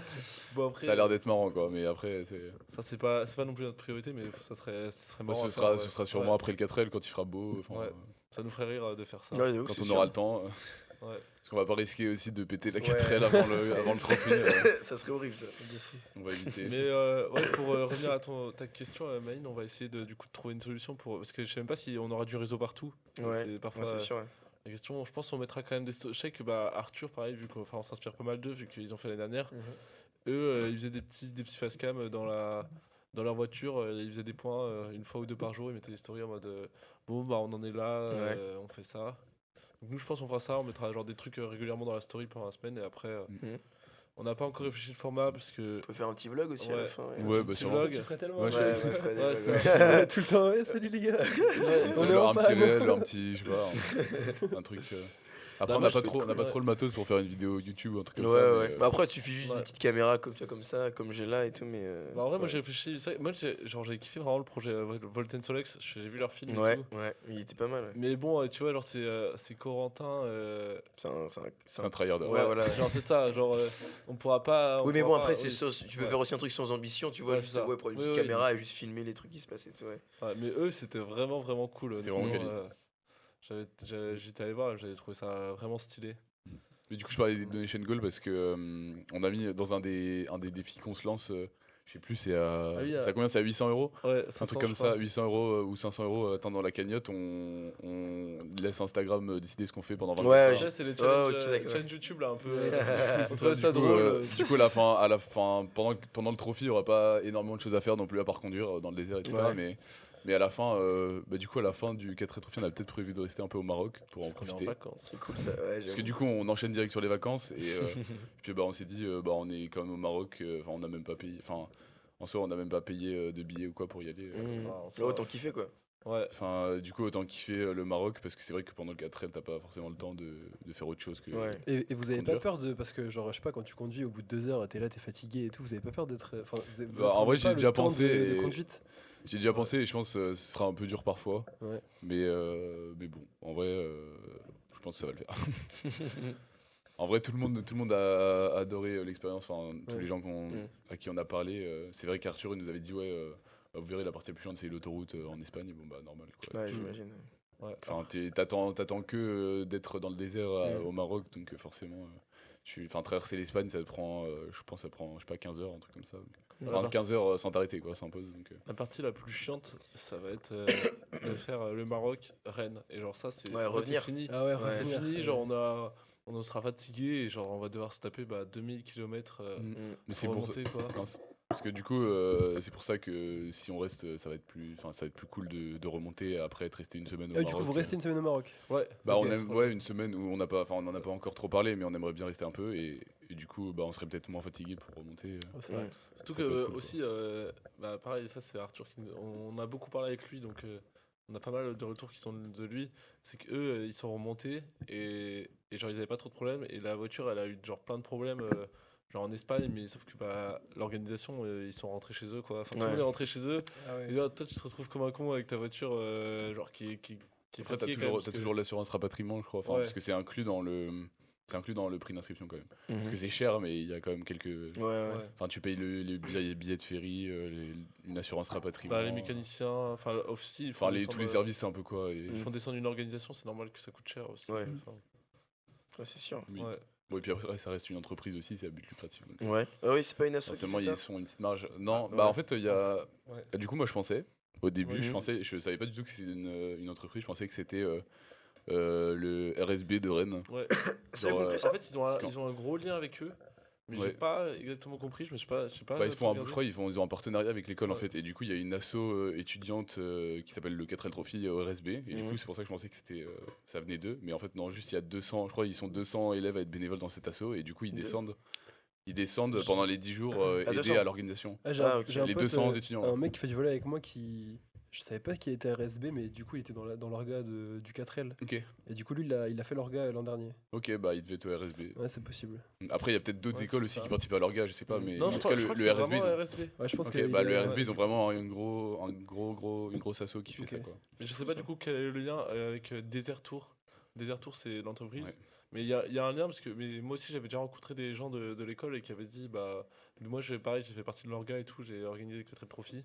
Bon après, Ça a l'air d'être marrant, quoi, mais après, ça c'est pas non plus notre priorité, mais ça serait bah, marrant. ce à sera, faire, ce ouais. sera sûrement Ouais. après le 4L quand il fera beau. Enfin, Ouais. Ça nous ferait rire de faire ça. Ouais, de ouf, quand c'est on sûr. aura le temps. Ouais. Parce qu'on va pas risquer aussi de péter la Ouais. 4L avant le trampoline. Ça serait horrible ça. On va éviter. Mais ouais, pour revenir à ta question, Maïn, on va essayer du coup de trouver une solution pour parce que je sais même pas si on aura du réseau partout. Ouais, C'est parfois. Ouais, c'est sûr. Ouais. La question, je pense qu'on mettra quand même je sais que Arthur, pareil, vu qu'on on s'inspire pas mal d'eux, vu qu'ils ont fait l'année dernière. Eux, ils faisaient des petits facecam dans leur voiture. Ils faisaient des points une fois ou deux par jour. Ils mettaient des stories en mode bon, bah on en est là, Ouais. on fait ça. Donc nous, je pense qu'on fera ça. On mettra genre des trucs régulièrement dans la story pendant la semaine. Et après, Mhm. on n'a pas encore réfléchi le format parce que. On peut faire un petit vlog aussi à la Ouais. fin. Ouais, bah Petit sûrement. vlog. Tu ferais tellement. Ouais, Ouais, je- ouais, je ferais des Ouais, vlogs, c'est ouais. Tout le temps, ouais, salut les gars. Un On est en petit panne. réel, un petit, je sais pas, un truc. Après, Bah, on moi, n'a pas je trop, peux- on n'a pas ouais. trop le matos pour faire une vidéo YouTube ou un truc comme Ouais, ça. ouais. mais, Bah après, tu suffit juste ouais. une petite caméra comme ça, comme j'ai là et tout, mais. Bah, en vrai, moi ouais. j'ai réfléchi. Moi, j'avais kiffé vraiment le projet Volten Solex. J'ai vu leur film. Ouais, Et tout. ouais, il était pas mal. Ouais. Mais bon, tu vois, genre, c'est Corentin. C'est C'est un tryhard. Ouais, voilà. Genre, c'est ça. Genre, on pourra pas. on Oui, mais pourra bon, pas- après, oui. tu peux Ouais. faire aussi un truc sans ambition, tu vois, Ouais, juste c'est ça. prendre une Oui, petite oui. caméra et juste filmer les trucs qui se passaient, et tout, ouais. Ouais, mais eux, c'était vraiment, vraiment cool. C'était vraiment honnêtement, quali. J'étais allé voir, j'avais trouvé ça vraiment stylé. Mais du coup, je parlais des donation goal parce que on a mis dans un des défis qu'on se lance. Je sais plus, c'est à. Ah oui, c'est à combien? C'est à 800 €. Ouais, Un truc comme ça, 800 € ou 500 € attendant la cagnotte. On laisse Instagram décider ce qu'on fait pendant 24 Ouais, heures. Ouais, c'est les Oh, challenges, ok, d'accord. challenge YouTube là, un peu. C'est On trouvait du ça coup, drôle. du coup, à la fin, pendant le trophy, il n'y aura pas énormément de choses à faire non plus à part conduire dans le désert, etc. Ouais. Mais à la fin, du coup, à la fin du 4 trophy, on a peut-être prévu de rester un peu au Maroc pour en Parce qu'on est en profiter. vacances. C'est cool ça, ouais, Parce que j'avoue. du coup, on enchaîne direct sur les vacances et puis on s'est dit, on est quand même au Maroc. Enfin, on n'a même pas payé. Enfin, en soi, on n'a même pas payé de billets ou quoi pour y aller. Mmh. Enfin, en Ouais, soi- autant kiffer quoi. Ouais. Enfin, du coup, autant kiffer le Maroc parce que c'est vrai que pendant le 4L, t'as pas forcément le temps de faire autre chose que. Ouais. Et vous avez pas Conduire. peur de. Parce que, genre, je sais pas, quand tu conduis au bout de 2 heures, t'es là, t'es fatigué et tout, vous avez pas peur d'être. Enfin, vous Bah, en vrai, apprenez j'ai pas le déjà temps pensé de et- conduite. J'ai déjà pensé et je pense que ce sera un peu dur parfois. Ouais. Mais bon, en vrai, je pense que ça va le faire. En vrai, tout le monde a adoré l'expérience. Enfin, tous Ouais. les gens Mm. à qui on a parlé. C'est vrai qu'Arthur il nous avait dit ouais, bah, vous verrez la partie la plus chiante c'est l'autoroute en Espagne. Bon bah normal quoi. Ouais, j'imagine. Ouais. Enfin, t'attends que d'être dans le désert Mm. au Maroc, donc forcément, traverser l'Espagne, ça te prend, je pense, ça prend, je sais pas, 15 heures, un truc comme ça. Voilà. Enfin, 15 heures sans t'arrêter, quoi, sans pause. Donc, La partie la plus chiante, ça va être de faire le Maroc, Rennes. Et genre ça, c'est Ouais, en fait, revenir. c'est fini. Ah ouais, Ouais. C'est revenir. fini, genre on sera fatigué et genre on va devoir se taper 2000 km Mm. pour Mais c'est pour ça. remonter quoi. Non, Parce que du coup, c'est pour ça que si on reste, ça va être plus cool de remonter après être resté une semaine au Ah, Maroc. du coup, vous restez une semaine au Maroc. Ouais. Bah, ça on va aime, être, ouais, une semaine où on n'en a pas encore trop parlé, mais on aimerait bien rester un peu et du coup, bah, on serait peut-être moins fatigué pour remonter. Ouais, c'est vrai. Surtout ça peut que être cool, aussi, bah, pareil, ça c'est Arthur on a beaucoup parlé avec lui, donc on a pas mal de retours qui sont de lui. C'est qu'eux, ils sont remontés et genre ils avaient pas trop de problèmes et la voiture, elle a eu genre plein de problèmes. Genre en Espagne, mais sauf que bah, l'organisation, ils sont rentrés chez eux quoi. Enfin, tout le Ouais. monde est rentré chez eux. Ah ouais. Et là, toi, tu te retrouves comme un con avec ta voiture, genre qui est Après, fatiguée quand même, parce t'as que- toujours l'assurance rapatriement, je crois, enfin, Ouais. parce que c'est inclus dans le prix d'inscription quand même. Mhm. Parce que c'est cher, mais il y a quand même quelques. Ouais, ouais. Ouais. Enfin, tu payes les billets de ferry, une assurance rapatriement. Bah, les mécaniciens, enfin aussi, ils font Enfin, descendre, tous les services, c'est un peu quoi. ils font descendre une organisation, c'est normal que ça coûte cher aussi. Ouais. Enfin, Ouais, c'est sûr. Oui. ouais. Bon, et puis après, ça reste une entreprise aussi, c'est à but lucratif. Donc, Ouais. Ah oui, c'est pas une asso qui forcément, fait ils ça. ont une petite marge. Non, Ah, bah ouais. en fait, il y a. Ouais. Du coup, moi, je pensais, au début, Ouais. je savais pas du tout que c'était une entreprise, je pensais que c'était le RSB de Rennes. Ouais. C'est Genre, compris En ça fait, Parce que- ils ont un gros lien avec eux, mais j'ai Ouais. pas exactement compris. Je sais pas. Bah, ils trop font regardé. je crois ils ont un partenariat avec l'école en Ouais. fait et du coup il y a une asso étudiante qui s'appelle le 4L Trophy au RSB et du coup c'est pour ça que je pensais que c'était ça venait d'eux mais en fait non, juste il y a 200, je crois ils sont 200 élèves à être bénévoles dans cet asso et du coup ils descendent pendant les 10 jours À aider 200. à l'organisation. Ah, j'ai Ah, un, ok. j'ai un Les pote, 200 étudiants, un ouais. mec qui fait du volley avec moi qui. Je savais pas qu'il était RSB, mais du coup, il était dans l'orga du 4L. OK. Et du coup, lui, il a fait l'orga l'an dernier. OK, bah il devait être au RSB. Ouais, c'est possible. Après il y a peut-être d'autres Ouais, écoles c'est aussi ça. qui participent à l'orga, je sais pas mais Non, en je tout crois, cas je crois que le c'est RSB ils vraiment ont RSB. Ouais, je pense OK, que. bah le RSB ils ont vraiment une grosse asso qui fait Ok. ça quoi. Mais je sais pas du coup quel est le lien avec Desert Tour. Desert Tour, c'est l'entreprise. Ouais. Mais il y a un lien parce que mais moi aussi j'avais déjà rencontré des gens de l'école et qui avaient dit bah moi pareil, j'ai fait partie de l'orga et tout, j'ai organisé le Quatrième Trophy.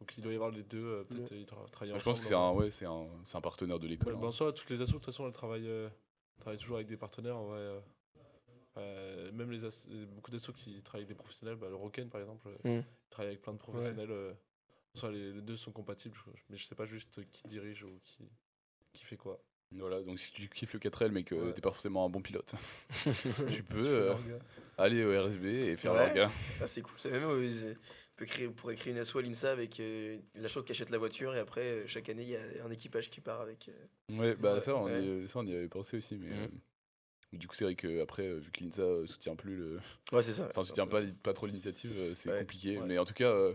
Donc il doit y avoir les deux, peut-être ils travaillent Je ensemble. pense que c'est un partenaire de l'école. Ouais, hein. bah, en soi, toutes les assos, de toute façon, elles travaillent toujours avec des partenaires. En vrai, même beaucoup d'assos qui travaillent avec des professionnels, bah, le Rocken par exemple, Mm. ils travaillent avec plein de professionnels. En soi, les deux sont compatibles, mais je sais pas juste qui dirige ou qui fait quoi. Voilà, donc si tu kiffes le 4L mais que Ouais. t'es pas forcément un bon pilote, tu Tu fais peux l'orga. aller au RSB et faire Ouais. l'orga. Ah, c'est cool. C'est même on pourrait créer une asso à l'INSA avec l'asso qui achète la voiture et après chaque année il y a un équipage qui part avec. Ouais, bah Ouais. ça, Ouais. on y avait pensé aussi, mais Mhm. du coup c'est vrai que après vu que l'INSA soutient plus Ouais, c'est ça. enfin C'est soutient un peu- pas trop l'initiative, c'est Ouais. compliqué. Ouais. Mais en tout cas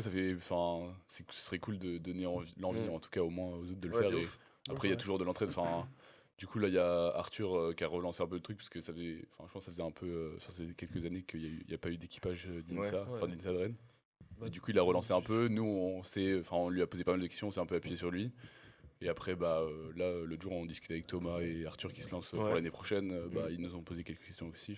ça fait, enfin, ce serait cool de donner l'envie Mhm. en tout cas au moins aux autres de le Ouais, faire. de Et ouf. après il y a toujours de l'entraide. Enfin, du coup là il y a Arthur qui a relancé un peu le truc parce que ça faisait, enfin je pense que ça faisait un peu, ça faisait quelques années qu'il y a pas eu d'équipage d'INSA, Ouais. enfin d'INSA de Rennes. Bah, Et du coup, il a relancé un peu. Nous, on lui a posé pas mal de questions, on s'est un peu appuyé sur lui. Et après, là, l'autre jour, on discutait avec Thomas et Arthur qui se lancent pour Ouais. l'année prochaine. Ils nous ont posé quelques questions aussi.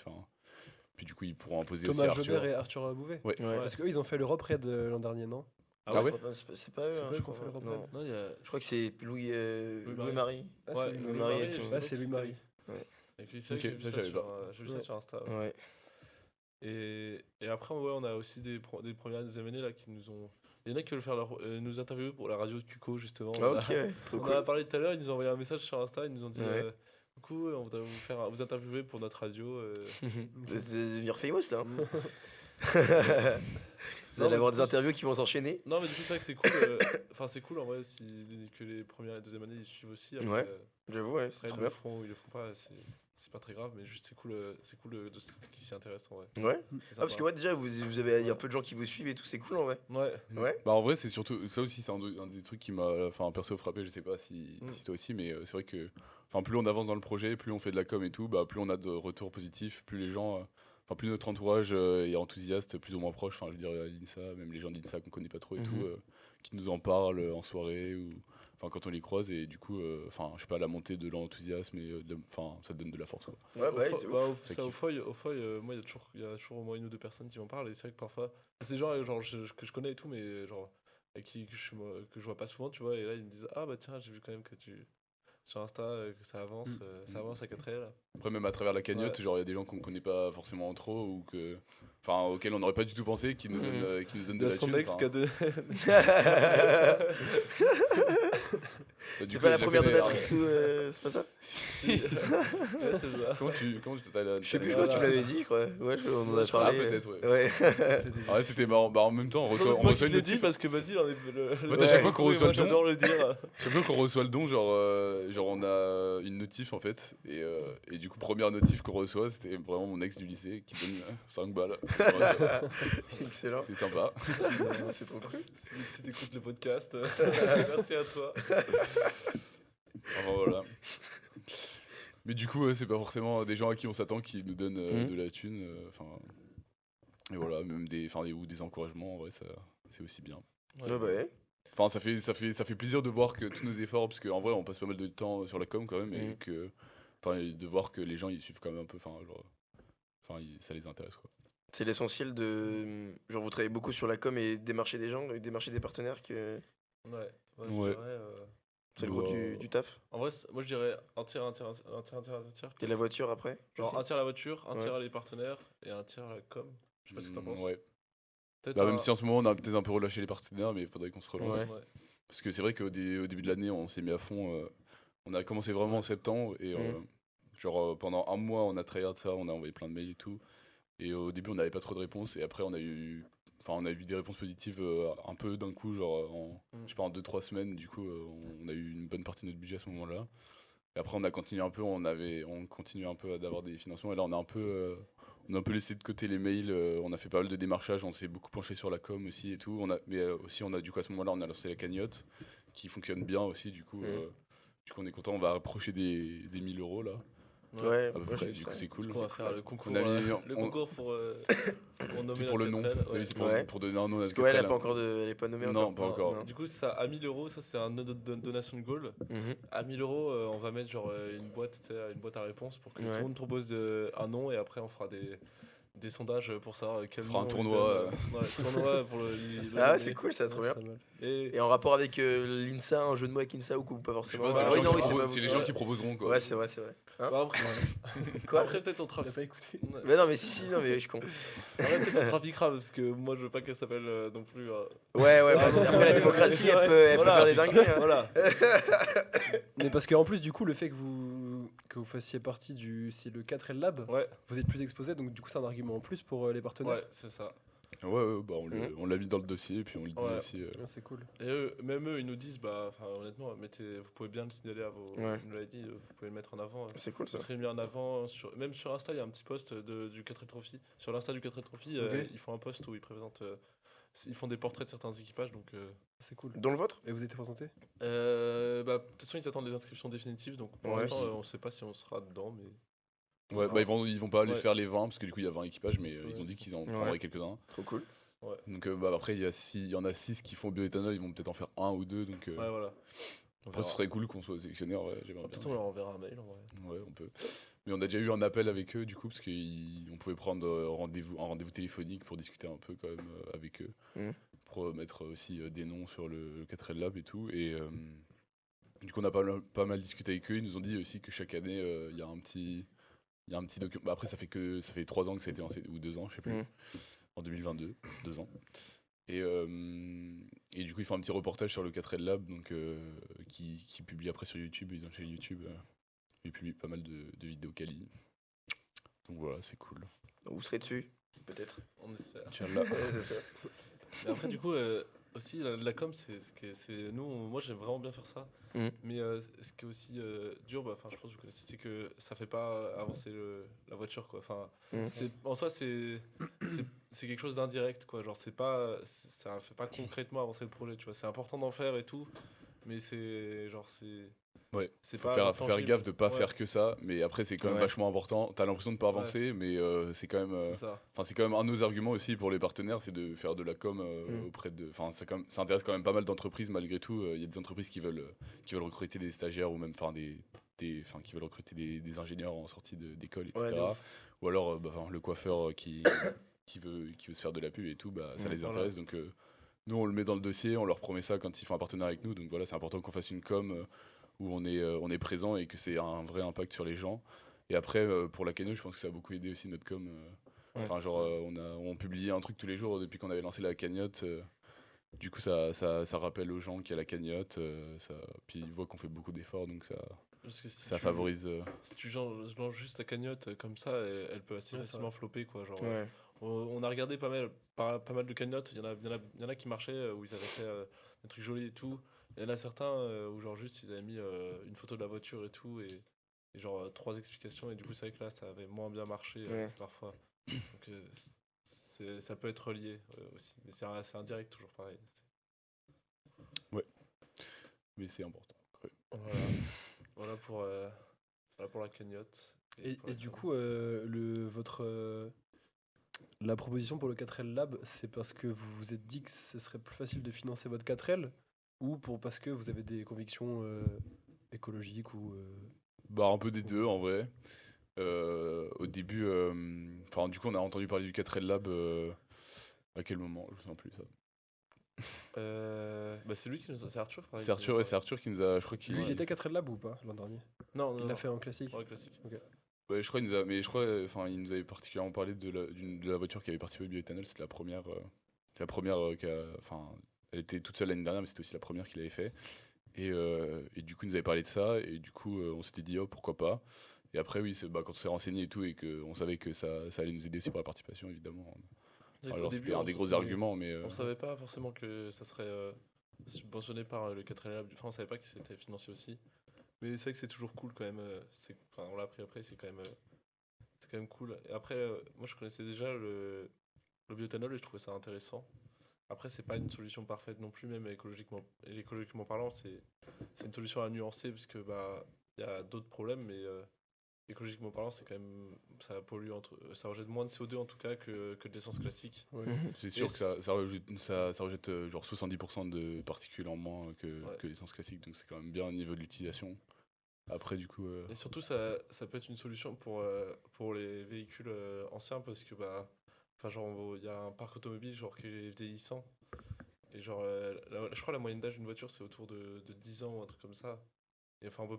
Puis du coup, ils pourront en poser aussi Thomas à Arthur. Jobert et Arthur Bouvet. Ouais. Ouais. Parce qu'eux, ils ont fait l'Europe Raid l'an dernier, non? Ah ouais je crois pas, c'est pas eux. C'est hein, pas eux je qui ont crois fait pas. le Non. repas. Non, il y a. Je crois que c'est Louis-Marie. Louis-Marie. Ah, Ouais. c'est lui. Louis-Marie et je tout. sais Ah, que c'est Louis-Marie. Avec lui, c'est vrai Ok, que j'ai vu ça, ça j'avais sur, pas. j'ai vu ça Ouais. sur Insta. Ouais. Et après, ouais, on a aussi des premières deuxième années là qui nous ont. Il y en a qui veulent nous interviewer pour la radio de Cuco justement. Ah, On a- ok, ouais, trop On en cool. a parlé tout à l'heure, ils nous ont envoyé un message sur Insta, ils nous ont dit Ouais. coucou, on voudrait vous interviewer pour notre radio. Vous allez devenir famous là. hein. Vous Non, allez mais avoir du des coup, interviews qui vont s'enchaîner. Non, mais du coup, c'est vrai que c'est cool. Enfin, c'est cool en vrai que les premières et deuxième années ils suivent aussi. Après, Ouais. J'avoue, ouais, c'est après, trop ils le bien. feront ou ils le feront pas, c'est pas très grave, mais juste c'est cool qu'ils s'y intéressent en vrai. Ouais. C'est Ah, parce que sympa. ouais, déjà, vous avez il y a un peu de gens qui vous suivent et tout, c'est cool en vrai. Ouais. Ouais. Bah en vrai, c'est surtout ça aussi, c'est un des trucs qui m'a, enfin perso frappé. Je sais pas si toi aussi, mais c'est vrai que, enfin plus on avance dans le projet, plus on fait de la com et tout, plus on a de retours positifs, plus les gens, enfin plus notre entourage est enthousiaste, plus ou moins proche. Enfin je veux dire à l'INSA, même les gens d'INSA qu'on connaît pas trop et tout, qui nous en parlent en soirée ou, enfin quand on les croise et du coup, enfin je sais pas, la montée de l'enthousiasme et enfin ça te donne de la force quoi. Ouais, bah, Au c'est Foy- ouf. bah, Ça au kiffe. Foy, moi, il y a toujours au moins une ou deux personnes qui m'en parlent. Et c'est vrai que parfois, c'est des gens genre, que je connais et tout, mais genre, avec que je vois pas souvent, tu vois. Et là, ils me disent ah bah tiens, j'ai vu quand même que sur Insta, que ça avance à 4L. Après même à travers la cagnotte, Ouais. genre il y a des gens qu'on connaît pas forcément trop ou que, enfin auxquels on n'aurait pas du tout pensé, qui nous donnent de Il y a la son thune. ex enfin. qui a donné. Bah, du C'est coup, pas la je première connais, donatrice ou c'est pas ça? Ouais, c'est ça. Comment tu t'as la. Je sais plus, je t'as crois que tu Voilà. l'avais dit, je crois. Ouais, on en a je crois. parlé. Ah, peut-être, ouais. Ouais. Ah ouais, c'était marrant. Bah, en même temps, on C'est reçoit, moi on qui reçoit te une le dis notif. parce que Basile, on est le. En fait, à chaque fois Ouais. qu'on reçoit moi, le don, j'adore le dire. chaque fois qu'on reçoit le don, genre on a une notif en fait. Et du coup, première notif qu'on reçoit, c'était vraiment mon ex du lycée qui donne 5 balles. Excellent. C'est sympa. C'est trop cool. Si t'écoutes le podcast, merci à toi. Enfin, voilà. Mais du coup, c'est pas forcément des gens à qui on s'attend qui nous donnent de la thune. Enfin, et voilà, même ou des encouragements, en vrai, c'est aussi bien. Ouais, bah ouais. Enfin, ça fait plaisir de voir que tous nos efforts, parce qu'en vrai, on passe pas mal de temps sur la com quand même, et que, enfin, de voir que les gens ils suivent quand même un peu, ça les intéresse quoi. C'est l'essentiel de. Genre, vous travaillez beaucoup sur la com et démarcher des gens, et démarcher des partenaires, que Ouais, je Ouais. dirais, c'est le gros du taf. En vrai, moi je dirais un tiers. Et la voiture après Genre aussi. un tiers la voiture, un Ouais. tiers les partenaires et un tiers la com. Je sais pas ce que t'en penses. Ouais. Peut-être Bah, même si en ce moment on a peut-être un peu relâché les partenaires, mais il faudrait qu'on se relance. Ouais. Parce que c'est vrai qu'au début de l'année, on s'est mis à fond. On a commencé vraiment en septembre et pendant un mois, on a tryhard ça, on a envoyé plein de mails et tout. Et au début, on n'avait pas trop de réponses et après, on a eu des réponses positives un peu d'un coup, genre je sais pas, en 2-3 semaines. Du coup, on a eu une bonne partie de notre budget à ce moment-là. Et après, on a continué un peu, on continue un peu d'avoir des financements. Et là, on a un peu laissé de côté les mails. On a fait pas mal de démarchage, on s'est beaucoup penché sur la com aussi et tout. Mais aussi, du coup, à ce moment-là, on a lancé la cagnotte qui fonctionne bien aussi. Du coup, on est content. On va approcher des 1000 euros là. Ouais, À peu moi, près, j'ai vu du ça. coup, c'est cool. On va faire le concours, On a mis- le on- concours pour nommer C'est pour le nom. notre Vous savez, c'est Ouais. pour donner un nom à Parce notre que ouais, elle quatrième. a pas encore elle est pas nommée Non, encore. pas encore. Non. Du coup, ça à 1000 euros, ça c'est un donation goal. Mhm. À 1000 euros, on va mettre genre une boîte, tu sais, une boîte à réponse pour que tout Ouais. le monde propose un nom et après on fera des sondages pour savoir quel On fera un nom ils tournoi, donnent. Ouais, tournoi pour le Ah ouais, c'est cool, ça, trop bien. Et Et en rapport avec l'INSA, un jeu de mots avec INSA ou pas Je sais forcément. pas, c'est Ah les oui, gens non, qui oui, c'est proposent- pas c'est les vous. gens qui proposeront quoi. Ouais, c'est vrai, c'est vrai. Hein bah, après, Quoi après, peut-être on T'as trafique. pas écouté. Ouais. Mais non, mais si, non, mais je suis con. Après, peut-être on trafiquera parce que moi je veux pas qu'elle s'appelle non plus. Ouais, bah, c'est- après la démocratie, elle peut Voilà. faire des dingueries. Hein. Voilà. Mais parce qu'en plus, du coup, le fait que vous fassiez partie c'est le 4L Lab, Ouais, vous êtes plus exposé, donc du coup, c'est un argument en plus pour les partenaires. ouais, c'est ça. Ouais, bah on l'a mis dans le dossier et puis on le dit Ouais. aussi. Ah, c'est cool. Et même eux, ils nous disent, bah, enfin, honnêtement, vous pouvez bien le signaler à vos. Ouais. Ils nous l'avaient dit, vous pouvez le mettre en avant. C'est cool ça. Vous serez mis en avant, même sur Insta, il y a un petit post du 4L Trophy. Sur l'Insta du 4L Trophy, Ok. ils font un post où ils présentent. Ils font des portraits de certains équipages, donc. C'est cool. Dans le vôtre Et vous êtes présenté Bah, de toute façon, ils attendent les inscriptions définitives, donc pour Ouais. l'instant, on sait pas si on sera dedans, mais. Ouais, bah ils vont pas aller Ouais. faire les 20 parce que du coup il y a 20 équipages, mais ils Ouais. ont dit qu'ils en Ouais. prendraient quelques-uns. Trop cool. Donc après il y en a 6 qui font bioéthanol, ils vont peut-être en faire un ou deux. Donc Ouais, voilà. On après ce verra. serait cool qu'on soit sélectionneur. Ouais, j'aimerais Peut-être bien. on leur enverra un mail en vrai. Ouais, on peut. Mais on a déjà eu un appel avec eux du coup parce qu'on pouvait prendre un rendez-vous téléphonique pour discuter un peu quand même avec eux, Mhm. pour mettre aussi des noms sur le 4L Lab et tout. Et du coup on a pas mal discuté avec eux. Ils nous ont dit aussi que chaque année il y a un petit document. Bah, après ça fait 3 ans que ça a été lancé ou 2 ans, je sais plus. Mhm. En 2022, 2 ans. Et du coup ils font un petit reportage sur le 4L Lab donc qui publie après sur YouTube. Ils ont une chaîne YouTube. Ils publient pas mal de vidéos quali. Donc voilà, c'est cool. Donc, vous serez dessus, peut-être. On espère. Inch'Allah. Ouais, c'est ça. Mais après, du coup, aussi, la com, moi, j'aime vraiment bien faire ça. Mhm. Mais ce qui est aussi dur, bah, je pense que vous connaissez, c'est que ça fait pas avancer la voiture, quoi. Enfin, Mhm. en soi, c'est quelque chose d'indirect, quoi. Genre, ça fait pas concrètement avancer le projet, tu vois. C'est important d'en faire et tout, mais Ouais, c'est faut pas faire tangible. gaffe de pas Ouais. faire que ça, mais après c'est quand même Ouais. vachement important. T'as l'impression de pas avancer, mais c'est quand même, C'est ça. c'est quand même un de nos arguments aussi pour les partenaires, c'est de faire de la com auprès de, ça intéresse quand même pas mal d'entreprises malgré tout. Il y a des entreprises qui veulent recruter des stagiaires ou même qui veulent recruter des ingénieurs en sortie d'école, etc. Ouais, de ouf. Ou alors le coiffeur qui veut se faire de la pub et tout, bah ça les Voilà. intéresse. Donc nous on le met dans le dossier, on leur promet ça quand ils font un partenariat avec nous. Donc voilà, c'est important qu'on fasse une com où on est présent et que c'est un vrai impact sur les gens. Et après, pour la cano, je pense que ça a beaucoup aidé aussi notre com. Enfin, genre, on publiait un truc tous les jours depuis qu'on avait lancé la cagnotte. Du coup, ça rappelle aux gens qu'il y a la cagnotte. Puis ils voient qu'on fait beaucoup d'efforts, donc Parce que si ça tu, favorise. si tu lances juste ta cagnotte comme ça, elle peut assez Ouais, c'est facilement flopper, quoi. Genre, Ouais. on a regardé pas mal de cagnottes. Il y en a qui marchaient, où ils avaient fait des trucs jolis et tout. Il y en a certains où genre juste ils avaient mis une photo de la voiture et tout et genre 3 explications et du coup c'est vrai que là ça avait moins bien marché Ouais. parfois. Donc ça peut être relié aussi. Mais c'est indirect toujours pareil. Mais c'est important. Ouais. Voilà. Voilà pour la cagnotte. Pour Et la du com. coup, la proposition pour le 4L Lab, c'est parce que vous vous êtes dit que ce serait plus facile de financer votre 4L ou parce que vous avez des convictions écologiques ou Bah, un peu des deux en vrai. Au début, du coup, on a entendu parler du 4L Lab. À quel moment? Je me souviens plus ça. Bah c'est lui qui nous a. C'est Arthur, pareil, C'est qui nous Arthur, a et c'est Arthur qui nous a. Je crois qu'il. lui, il était 4L Lab ou pas l'an dernier? Non, non, Il l'a non. fait en classique. Ouais, classique. Ouais, je crois qu'il nous a. Mais je crois, il nous avait particulièrement parlé de la voiture qui avait participé au bioéthanol. C'était la première. Elle était toute seule l'année dernière, mais c'était aussi la première qu'il avait fait. Et du coup, il nous avait parlé de ça, et du coup, on s'était dit, oh, pourquoi pas. Et après, oui, quand on s'est renseigné et tout, et qu'on savait que ça allait nous aider aussi pour la participation, évidemment. Au Alors, début, c'était un des gros arguments, mais. on savait pas forcément que ça serait subventionné par le 4L Lab. Enfin, on savait pas que c'était financé aussi. Mais c'est vrai que c'est toujours cool quand même. On l'a appris après, c'est quand même cool. Et après, moi je connaissais déjà le bioéthanol et je trouvais ça intéressant. Après, c'est pas une solution parfaite non plus, même écologiquement parlant, c'est une solution à nuancer parce que bah il y a d'autres problèmes, mais écologiquement parlant, c'est quand même ça rejette moins de CO2 en tout cas que de l'essence classique. Ouais. C'est sûr Et que ça rejette genre 70% de particules en moins que l'essence classique, donc c'est quand même bien au niveau de l'utilisation. Après, du coup. Et surtout, ça peut être une solution pour les véhicules anciens parce que bah, enfin genre il y a un parc automobile genre qui est vieillissant et genre je crois la moyenne d'âge d'une voiture c'est autour de 10 ans ou un truc comme ça. Et enfin on peut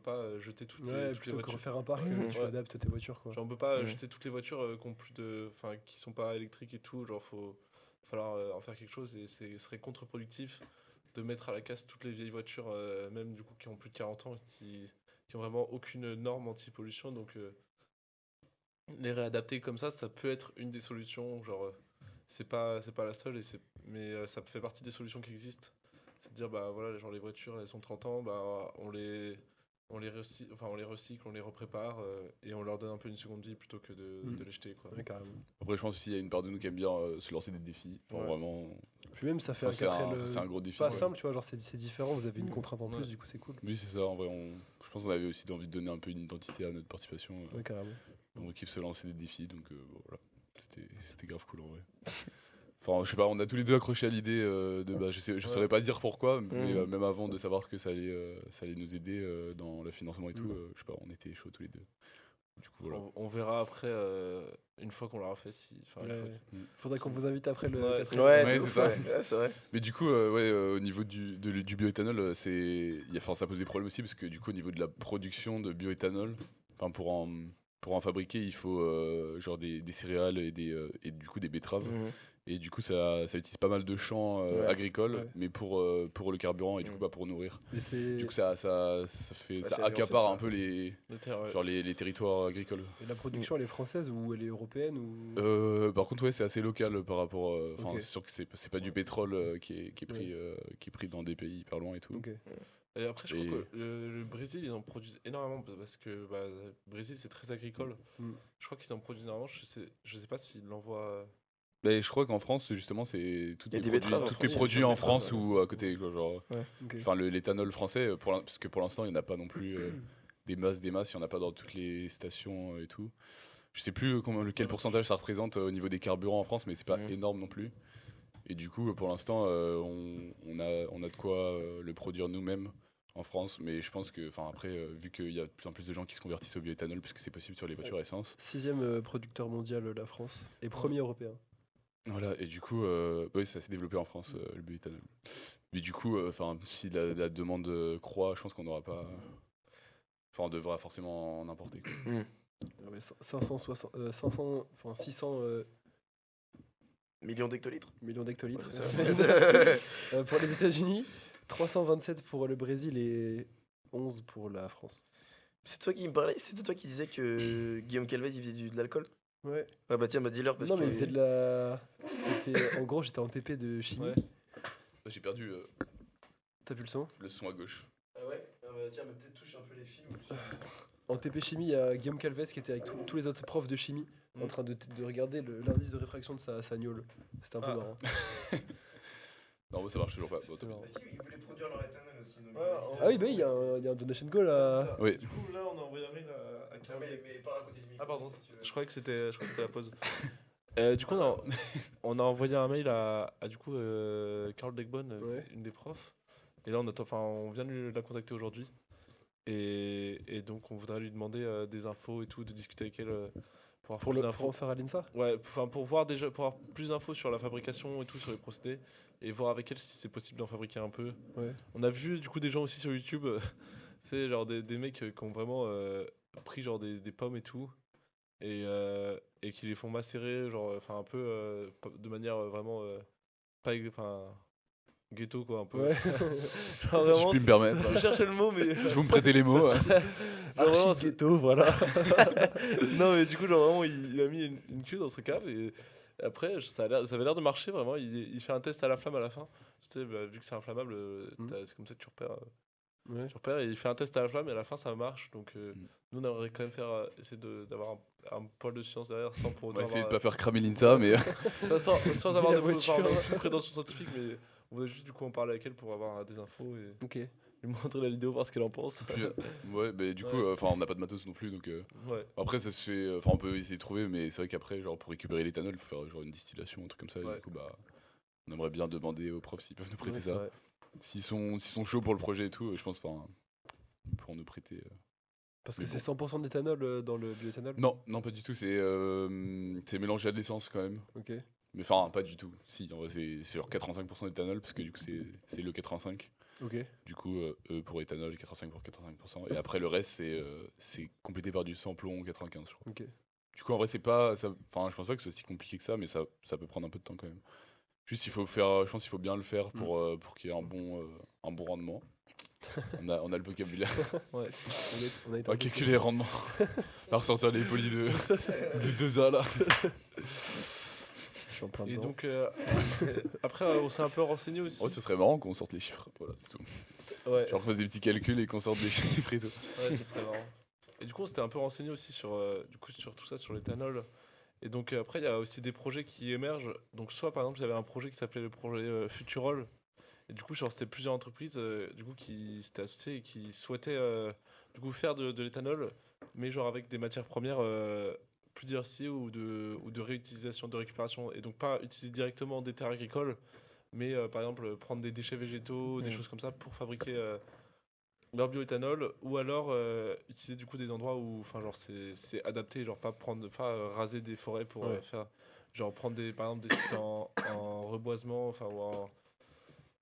pas jeter toutes Ouais, les plutôt que voitures. refaire un parc, tu Ouais. adaptes tes voitures quoi. Genre on peut pas Mhm. jeter toutes les voitures qui ont plus de, enfin qui sont pas électriques et tout. Genre falloir en faire quelque chose et ce serait contre-productif de mettre à la casse toutes les vieilles voitures, même du coup qui ont plus de 40 ans, qui ont vraiment aucune norme anti-pollution. Donc les réadapter comme ça peut être une des solutions. Genre c'est pas la seule mais ça fait partie des solutions qui existent. C'est de dire bah voilà genre les voitures elles sont 30 ans, bah on les recycle, on les reprépare et on leur donne un peu une seconde vie plutôt que de les jeter quoi. Ouais, carrément. Après, je pense aussi qu'il y a une part de nous qui aime bien se lancer des défis. Enfin, Ouais. vraiment. Puis même ça fait Enfin, un 4L c'est un gros défi. pas ouais. simple, tu vois, genre c'est différent, vous avez une contrainte en plus, Ouais. du coup c'est cool. Oui, c'est ça. En vrai, je pense qu'on avait aussi envie de donner un peu une identité à notre participation. Ouais, carrément. On kiffe se lancer des défis, donc bon, voilà. C'était grave cool en vrai. Enfin, je sais pas, on a tous les deux accroché à l'idée je saurais pas dire pourquoi, mais même avant de savoir que ça allait nous aider dans le financement et tout, je sais pas, on était chauds tous les deux. Du coup, voilà. On verra après une fois qu'on l'aura fait si. Enfin, une Ouais. fois Faudrait qu'on vous invite après le Ouais. 4L. Ouais, Ouais, de c'est ouf, ça. ouais. Ouais, c'est vrai. Mais du coup, au niveau du bioéthanol, ça pose des problèmes aussi parce que du coup, au niveau de la production de bioéthanol, pour en fabriquer, il faut genre des céréales et du coup des betteraves. Mhm. Et du coup, ça utilise pas mal de champs Ouais. agricoles, Ouais. mais pour le carburant et du coup Mhm. pas pour nourrir. Mais c'est. Du coup, ça c'est accapare ça. un peu les territoires agricoles. Et la production elle est française ou elle est européenne ou. Par contre, ouais, c'est assez local par rapport. Ok. C'est sûr que c'est pas du pétrole qui est pris dans des pays hyper loin et tout. Ok. Et après, je crois Et- que le Brésil, ils en produisent énormément parce que bah, le Brésil, c'est très agricole. Mm. Je crois qu'ils en produisent énormément. Je sais pas s'ils l'envoient. Mais je crois qu'en France, justement, c'est tout Il y a est des produit, betteraves en tout France, est il y a produit des en betteraves, France ouais. ou à côté, quoi, genre. Ok. Enfin, l'éthanol français, parce que pour l'instant, il n'y en a pas non plus des masses, il n'y en a pas dans toutes les stations et tout. Je sais plus quel pourcentage ça représente au niveau des carburants en France, mais c'est pas Mhm. énorme non plus. Et du coup, pour l'instant, on a de quoi le produire nous-mêmes en France, mais je pense que, enfin après, vu qu'il y a de plus en plus de gens qui se convertissent au bioéthanol, puisque c'est possible sur les voitures à essence, 6e producteur mondial la France et premier européen. voilà, et du coup, oui, ça s'est développé en France, le bioéthanol. Mais du coup, enfin, si la demande croît, je pense qu'on n'aura pas. Enfin, on devra forcément en importer, quoi. Mhm. Ah ouais, 560, 500, enfin 600 Millions d'hectolitres. millions d'hectolitres. Ouais, c'est Merci. ça. Pour les États-Unis, 327 pour le Brésil et 11 pour la France. C'est toi qui me parlais, c'était toi qui disais que Guillaume Calvet il faisait de l'alcool. Ouais. Ouais bah tiens, bah dis-leur parce Non, que. mais il faisait de la. C'était. En gros, j'étais en TP de chimie. Ouais. J'ai perdu T'as plus le son? le son à gauche. Ah ouais. Ah bah tiens, mais peut-être touche un peu les fils. En TP chimie, il y a Guillaume Calves qui était avec tous les autres profs de chimie en train de regarder l'indice de réfraction de sa gnôle. C'était un peu Ah. marrant. Non, moi, ça marche toujours pas. Bon, C'était tant pis. marrant. Parce qu'ils voulaient produire leur éthanol aussi. Donc, Ah oui, bah il y a un donation goal là. Oui. Du coup, là, on a envoyé un mail à Tiens, mais parle à côté du micro. Ah, pardon, si tu veux. je croyais que c'était la pause. Du coup, on a envoyé un mail à du coup, Carl Degbon, Ouais. une des profs. Et là, on vient de la contacter aujourd'hui. Et donc, on voudrait lui demander des infos et tout, de discuter avec elle pour avoir Pour plus en d'infos. faire à l'INSA. Ouais, pour voir déjà, pour avoir plus d'infos sur la fabrication et tout, sur les procédés, et voir avec elle si c'est possible d'en fabriquer un peu. Ouais. On a vu du coup des gens aussi sur YouTube, c'est genre des mecs qui ont vraiment pris genre des pommes et tout, et qui les font macérer, genre, enfin un peu de manière vraiment pas, enfin ghetto quoi, un peu. Ouais. Genre, Si je vraiment, puis me permettre. je cherchais le mot, mais Si vous me prêtez les mots. genre, vraiment, Archi ghetto, voilà. non mais du coup genre vraiment il a mis une queue dans ce cave et après ça avait l'air de marcher vraiment. Il fait un test à la flamme à la fin. Tu sais, bah, vu que c'est inflammable, c'est comme ça que tu repères. Ouais. Tu repères et il fait un test à la flamme et à la fin ça marche. Donc nous on aimerait quand même essayer d'avoir un poil de science derrière sans pour On autant va essayer de avoir, pas faire cramer l'INSA, mais enfin, sans avoir La de voiture. aucune prétention scientifique, mais on voudrait juste du coup en parler avec elle pour avoir des infos et Ok. lui montrer la vidéo, voir ce qu'elle en pense. puis, ouais, bah, du coup, Ouais. enfin, on n'a pas de matos non plus, donc Ouais. après ça se fait. Enfin, on peut essayer de trouver, mais c'est vrai qu'après, genre pour récupérer l'éthanol, il faut faire genre une distillation, un truc comme ça. Et Ouais. du coup, bah, on aimerait bien demander aux profs s'ils peuvent nous prêter Ouais, c'est ça. vrai. S'ils sont chauds pour le projet et tout, je pense, enfin, pour nous prêter. Parce que Mais c'est 100% d'éthanol dans le bioéthanol. Non, non, pas du tout. C'est mélangé à de l'essence quand même. Ok. Mais enfin, pas du tout. Si, en vrai, c'est genre 85% d'éthanol, parce que du coup, c'est le 85. Ok. Du coup, E pour éthanol, 85 pour 85%. Et après, le reste, c'est complété par du sans-plomb, 95, je crois. Ok. Du coup, en vrai, c'est pas. Enfin, je pense pas que ce soit si compliqué que ça, mais ça peut prendre un peu de temps quand même. Juste, il faut faire. Je pense qu'il faut bien le faire pour qu'il y ait un bon rendement. On a le vocabulaire. Ouais. On a été On va calculer les rendements. On va ressortir les polis du 2A là. Je suis en plein Et dedans. donc après on s'est un peu renseigné aussi. Oh, ce serait marrant qu'on sorte les chiffres. Voilà, c'est tout. Ouais. Genre, qu'on fasse des petits calculs et qu'on sorte des chiffres et tout. Ouais, ça serait marrant. Et du coup, on s'était un peu renseigné aussi sur tout ça, sur l'éthanol. Et donc après, il y a aussi des projets qui émergent. Donc soit par exemple, il y avait un projet qui s'appelait le projet Futurol. Et du coup, genre, c'était plusieurs entreprises du coup, qui s'étaient associées et qui souhaitaient du coup, faire de l'éthanol, mais genre avec des matières premières plus diversifiées ou de réutilisation, de récupération. Et donc pas utiliser directement des terres agricoles, mais par exemple prendre des déchets végétaux, des choses comme ça pour fabriquer leur bioéthanol, ou alors utiliser du coup des endroits où enfin genre c'est adapté, genre pas raser des forêts pour Ouais. faire genre prendre par exemple des sites en reboisement, enfin ou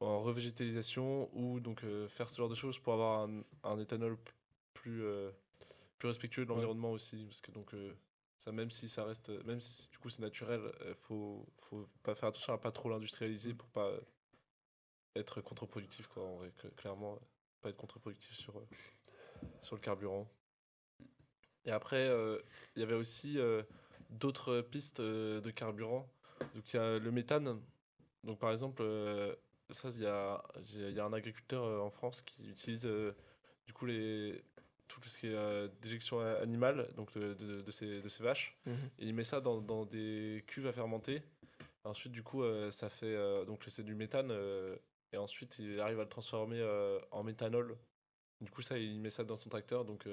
en revégétalisation, ou donc faire ce genre de choses pour avoir un éthanol plus respectueux de l'environnement aussi, parce que donc ça, même si ça reste, même si du coup c'est naturel, faut pas faire attention à pas trop l'industrialiser pour pas être contre-productif quoi, en vrai, clairement pas être contre-productif sur le carburant. Et après il y avait aussi d'autres pistes de carburant. Donc il y a le méthane. Donc par exemple ça il y a un agriculteur en France qui utilise du coup tout ce qui est déjection animale, donc de ces vaches, et il met ça dans des cuves à fermenter. Ensuite du coup ça fait donc c'est du méthane, et ensuite il arrive à le transformer en méthanol. Du coup ça il met ça dans son tracteur, donc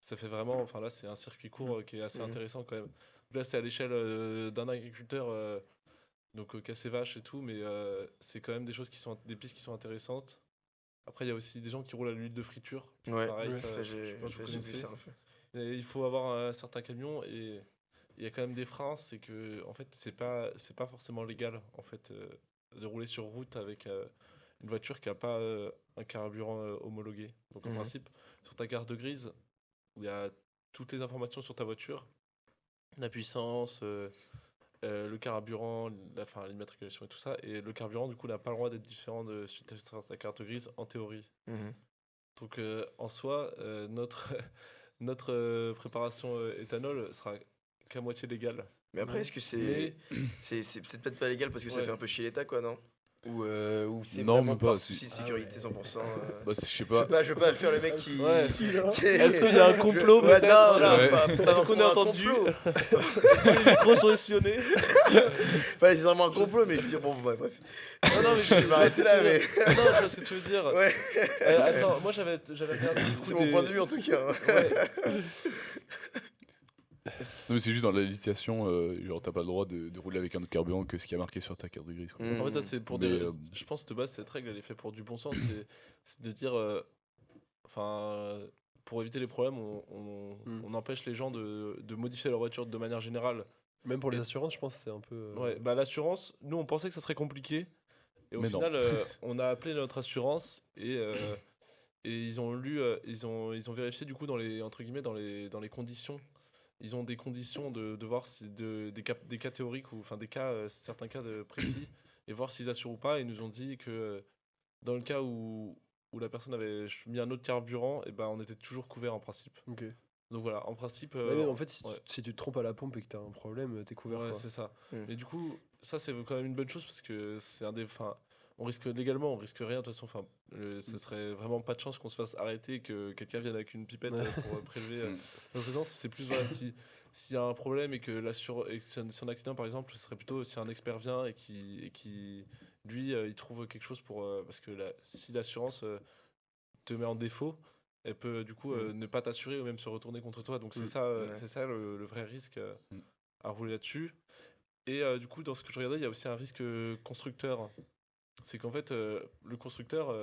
ça fait vraiment, enfin là c'est un circuit court qui est assez intéressant quand même. Là c'est à l'échelle d'un agriculteur donc qui a ses vaches et tout, mais c'est quand même des pistes qui sont intéressantes. Après il y a aussi des gens qui roulent à l'huile de friture. Ouais, Pareil, ça, je j'ai sais pas si vous j'ai vu connaissez. ça un peu. Et il faut avoir un certain camion, et il y a quand même des freins, c'est que en fait c'est pas forcément légal en fait de rouler sur route avec une voiture qui a pas un carburant homologué. Donc en principe sur ta carte grise où il y a toutes les informations sur ta voiture, la puissance, le carburant, l'immatriculation et tout ça. Et le carburant, du coup, n'a pas le droit d'être différent de suite à ta carte grise en théorie. Mhm. Donc, en soi, notre préparation éthanol sera qu'à moitié légale. Mais après, est-ce que Mais- c'est peut-être pas légal parce que ça Ouais. fait un peu chier l'État, quoi, non? Ou c'est Non, vraiment même pas, par si. souci de sécurité 100%. Bah, je sais pas. Je veux pas faire le mec qui. Ouais. qui- Est-ce qu'il y a un complot Ouais, peut-être non, Voilà. Ouais. pas Est-ce qu'on forcément a un entendu complot. Est-ce que les micros sont espionnés? Pas nécessairement un complot, mais je veux dire, bon, ouais, bref. Non, mais Je vais m'arrêter là, mais. Non, je vois ce que tu veux dire. Ouais, Attends, moi j'avais regardé du coup c'est mon point de vue en tout cas. Ouais. Non, mais c'est juste dans la législation, genre t'as pas le droit de rouler avec un autre carburant que ce qui a marqué sur ta carte grise. Quoi. Mm. En fait, ça c'est pour Mais, des. Je pense que de base, cette règle elle est faite pour du bon sens. C'est de dire. Pour éviter les problèmes, on empêche les gens de modifier leur voiture de manière générale. Même pour les assurances, je pense que c'est un peu. Ouais, bah l'assurance, nous on pensait que ça serait compliqué. Et au Mais non. final, on a appelé notre assurance et ils ont ils ont vérifié du coup dans les entre guillemets dans les conditions. Ils ont des conditions de voir si des cas théoriques ou enfin des cas certains cas précis et voir s'ils assurent ou pas. Et ils nous ont dit que dans le cas où la personne avait mis un autre carburant, et ben on était toujours couvert en principe. Ok. Donc voilà, en principe. Ouais, mais en fait, ouais. si tu te trompes à la pompe et que t'as un problème, t'es couvert. Ouais, quoi. c'est ça. Mm. Mais du coup, ça c'est quand même une bonne chose parce que c'est un des. Enfin, on risque légalement, on risque rien de toute façon. Enfin, ce serait vraiment pas de chance qu'on se fasse arrêter et que quelqu'un vienne avec une pipette Ouais. pour prélever Mm. notre présence. C'est plus voilà, s'il y a un problème et que c'est un accident par exemple, ce serait plutôt si un expert vient et qui lui il trouve quelque chose pour parce que si l'assurance te met en défaut. Elle peut du coup ne pas t'assurer ou même se retourner contre toi. Donc c'est ça, Ouais. c'est ça le vrai risque Mm. à rouler là-dessus. Et du coup, dans ce que je regardais, il y a aussi un risque constructeur. C'est qu'en fait, le constructeur,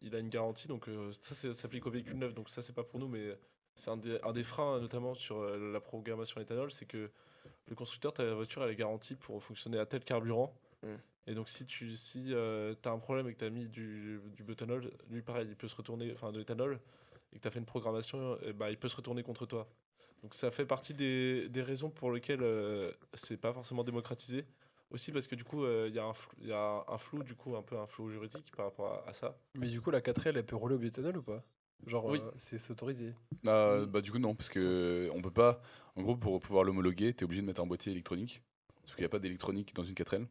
il a une garantie. Donc ça s'applique aux véhicules neufs. Donc ça, c'est pas pour nous, mais c'est un des freins, notamment sur la programmation éthanol. C'est que le constructeur, ta voiture, elle est garantie pour fonctionner à tel carburant. Mm. Et donc si t'as un problème et que t'as mis du bioéthanol, lui pareil, il peut se retourner, enfin de l'éthanol, et que tu as fait une programmation, bah, il peut se retourner contre toi. Donc ça fait partie des raisons pour lesquelles c'est pas forcément démocratisé. Aussi parce que du coup, il y a un flou, du coup, un peu un flou juridique par rapport à ça. Mais du coup, la 4L, elle peut rouler au bioéthanol ou pas? Genre, Oui. c'est autorisé. Bah du coup non, parce que on peut pas. En gros, pour pouvoir l'homologuer, t'es obligé de mettre un boîtier électronique, parce qu'il n'y a pas d'électronique dans une 4L.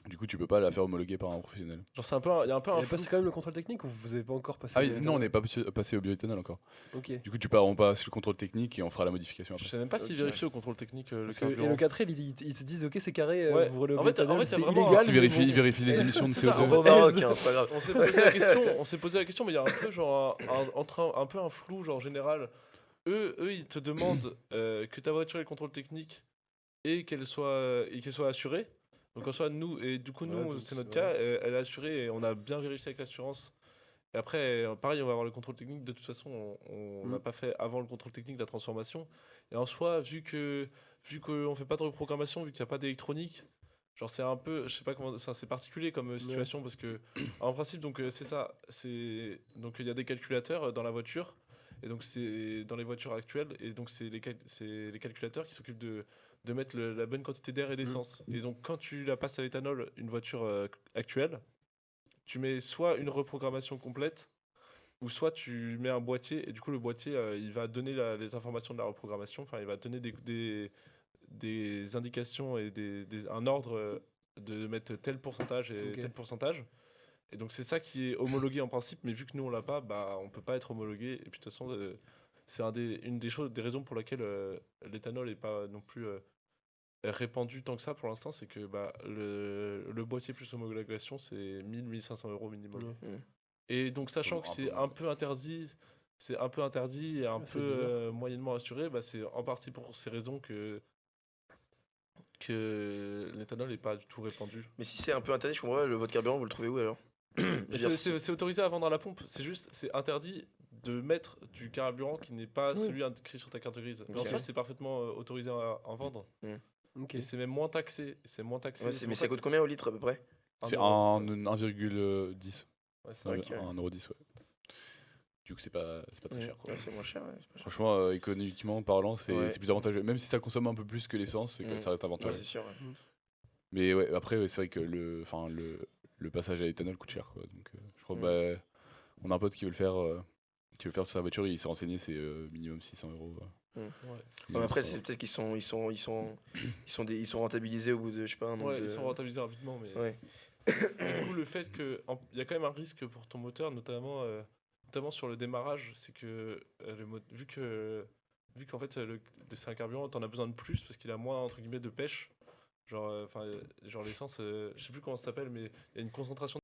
Du coup, tu peux pas la faire homologuer par un professionnel. Genre il y a un peu Il un y a flou. passé quand même le contrôle technique ou vous avez pas encore passé Ah le oui, non, on bioéthanol n'est pas passé au bioéthanol encore. Ok. Du coup, on passe le contrôle technique et on fera la modification Je après. sais même pas s'ils Ok. vérifient au contrôle technique le Parce que, et carburant. le 4L, ils te disent ok, c'est carré, Ouais. vous roulez au En fait, bioéthanol, il y a c'est vraiment- illégal. Ils mais vérifient, bon. ils vérifient les émissions de C'est ça, CO2. On va au Maroc, hein, c'est pas grave. On s'est posé la question, mais il y a un peu genre un peu un flou genre général. Eux ils te demandent que ta voiture ait le contrôle technique et qu'elle soit assurée. Donc en soi nous et du coup Ouais, nous donc c'est notre c'est- cas, elle est assurée et on a bien vérifié avec l'assurance. Et après pareil on va avoir le contrôle technique. De toute façon on n'a pas fait avant le contrôle technique la transformation. Et en soi vu qu'on fait pas de reprogrammation, vu qu'il n'y a pas d'électronique. Genre c'est un peu, je sais pas comment, c'est particulier comme situation parce que en principe donc c'est ça, donc il y a des calculateurs dans la voiture et donc c'est dans les voitures actuelles et donc c'est les calculateurs qui s'occupent de mettre la bonne quantité d'air et d'essence. Et donc quand tu la passes à l'éthanol, une voiture actuelle, tu mets soit une reprogrammation complète ou soit tu mets un boîtier et du coup le boîtier il va donner les informations de la reprogrammation, enfin il va donner des indications et un ordre de mettre tel pourcentage et Ok. tel pourcentage. Et donc c'est ça qui est homologué en principe, mais vu que nous on l'a pas, bah on peut pas être homologué. Et puis de toute façon, c'est une des raisons pour laquelle l'éthanol est pas non plus répandu tant que ça pour l'instant, c'est que bah, le boîtier plus homologation c'est 1000-1500 € minimum. Ouais. Et donc sachant que Un peu c'est moins. un peu interdit, et un Ouais, c'est peu bizarre. moyennement assuré, bah, c'est en partie pour ces raisons que l'éthanol n'est pas du tout répandu. Mais si c'est un peu interdit, je comprends pas, votre carburant, vous le trouvez où alors? Je veux Et dire, c'est autorisé à vendre à la pompe, c'est interdit de mettre du carburant qui n'est pas Oui. celui inscrit sur ta carte grise. Mais en Ok. soi, c'est parfaitement autorisé à en vendre. Ok. Et c'est même moins taxé. C'est moins taxé. ouais, c'est mais pour ça coûte combien au litre à peu près? C'est euro. 1,10. Ouais, c'est Ok. 1,10, ouais. Du coup, c'est pas très cher. Quoi. Ouais, c'est moins cher. Ouais, c'est pas cher. Franchement, économiquement parlant, c'est Ouais. plus avantageux. Même si ça consomme un peu plus que l'essence, c'est que ça reste Ouais, avantageux. c'est sûr. Ouais. Mais ouais, après, ouais, c'est vrai que le passage à l'éthanol coûte cher. Quoi. Donc, je crois on a un pote qui veut le faire. Sur sa voiture, il s'est renseigné, c'est minimum 600 €. Ouais, mais Minimum après, 600 c'est peut-être qu'ils sont rentabilisés au bout de, je sais pas, un nombre Ouais, de... ils sont rentabilisés rapidement, mais. Ouais. Mais du coup, le fait que. Il y a quand même un risque pour ton moteur, notamment sur le démarrage, c'est que vu qu'en fait c'est un carburant, t'en as besoin de plus parce qu'il a moins entre guillemets de pêche. Genre l'essence, je sais plus comment ça s'appelle, mais il y a une concentration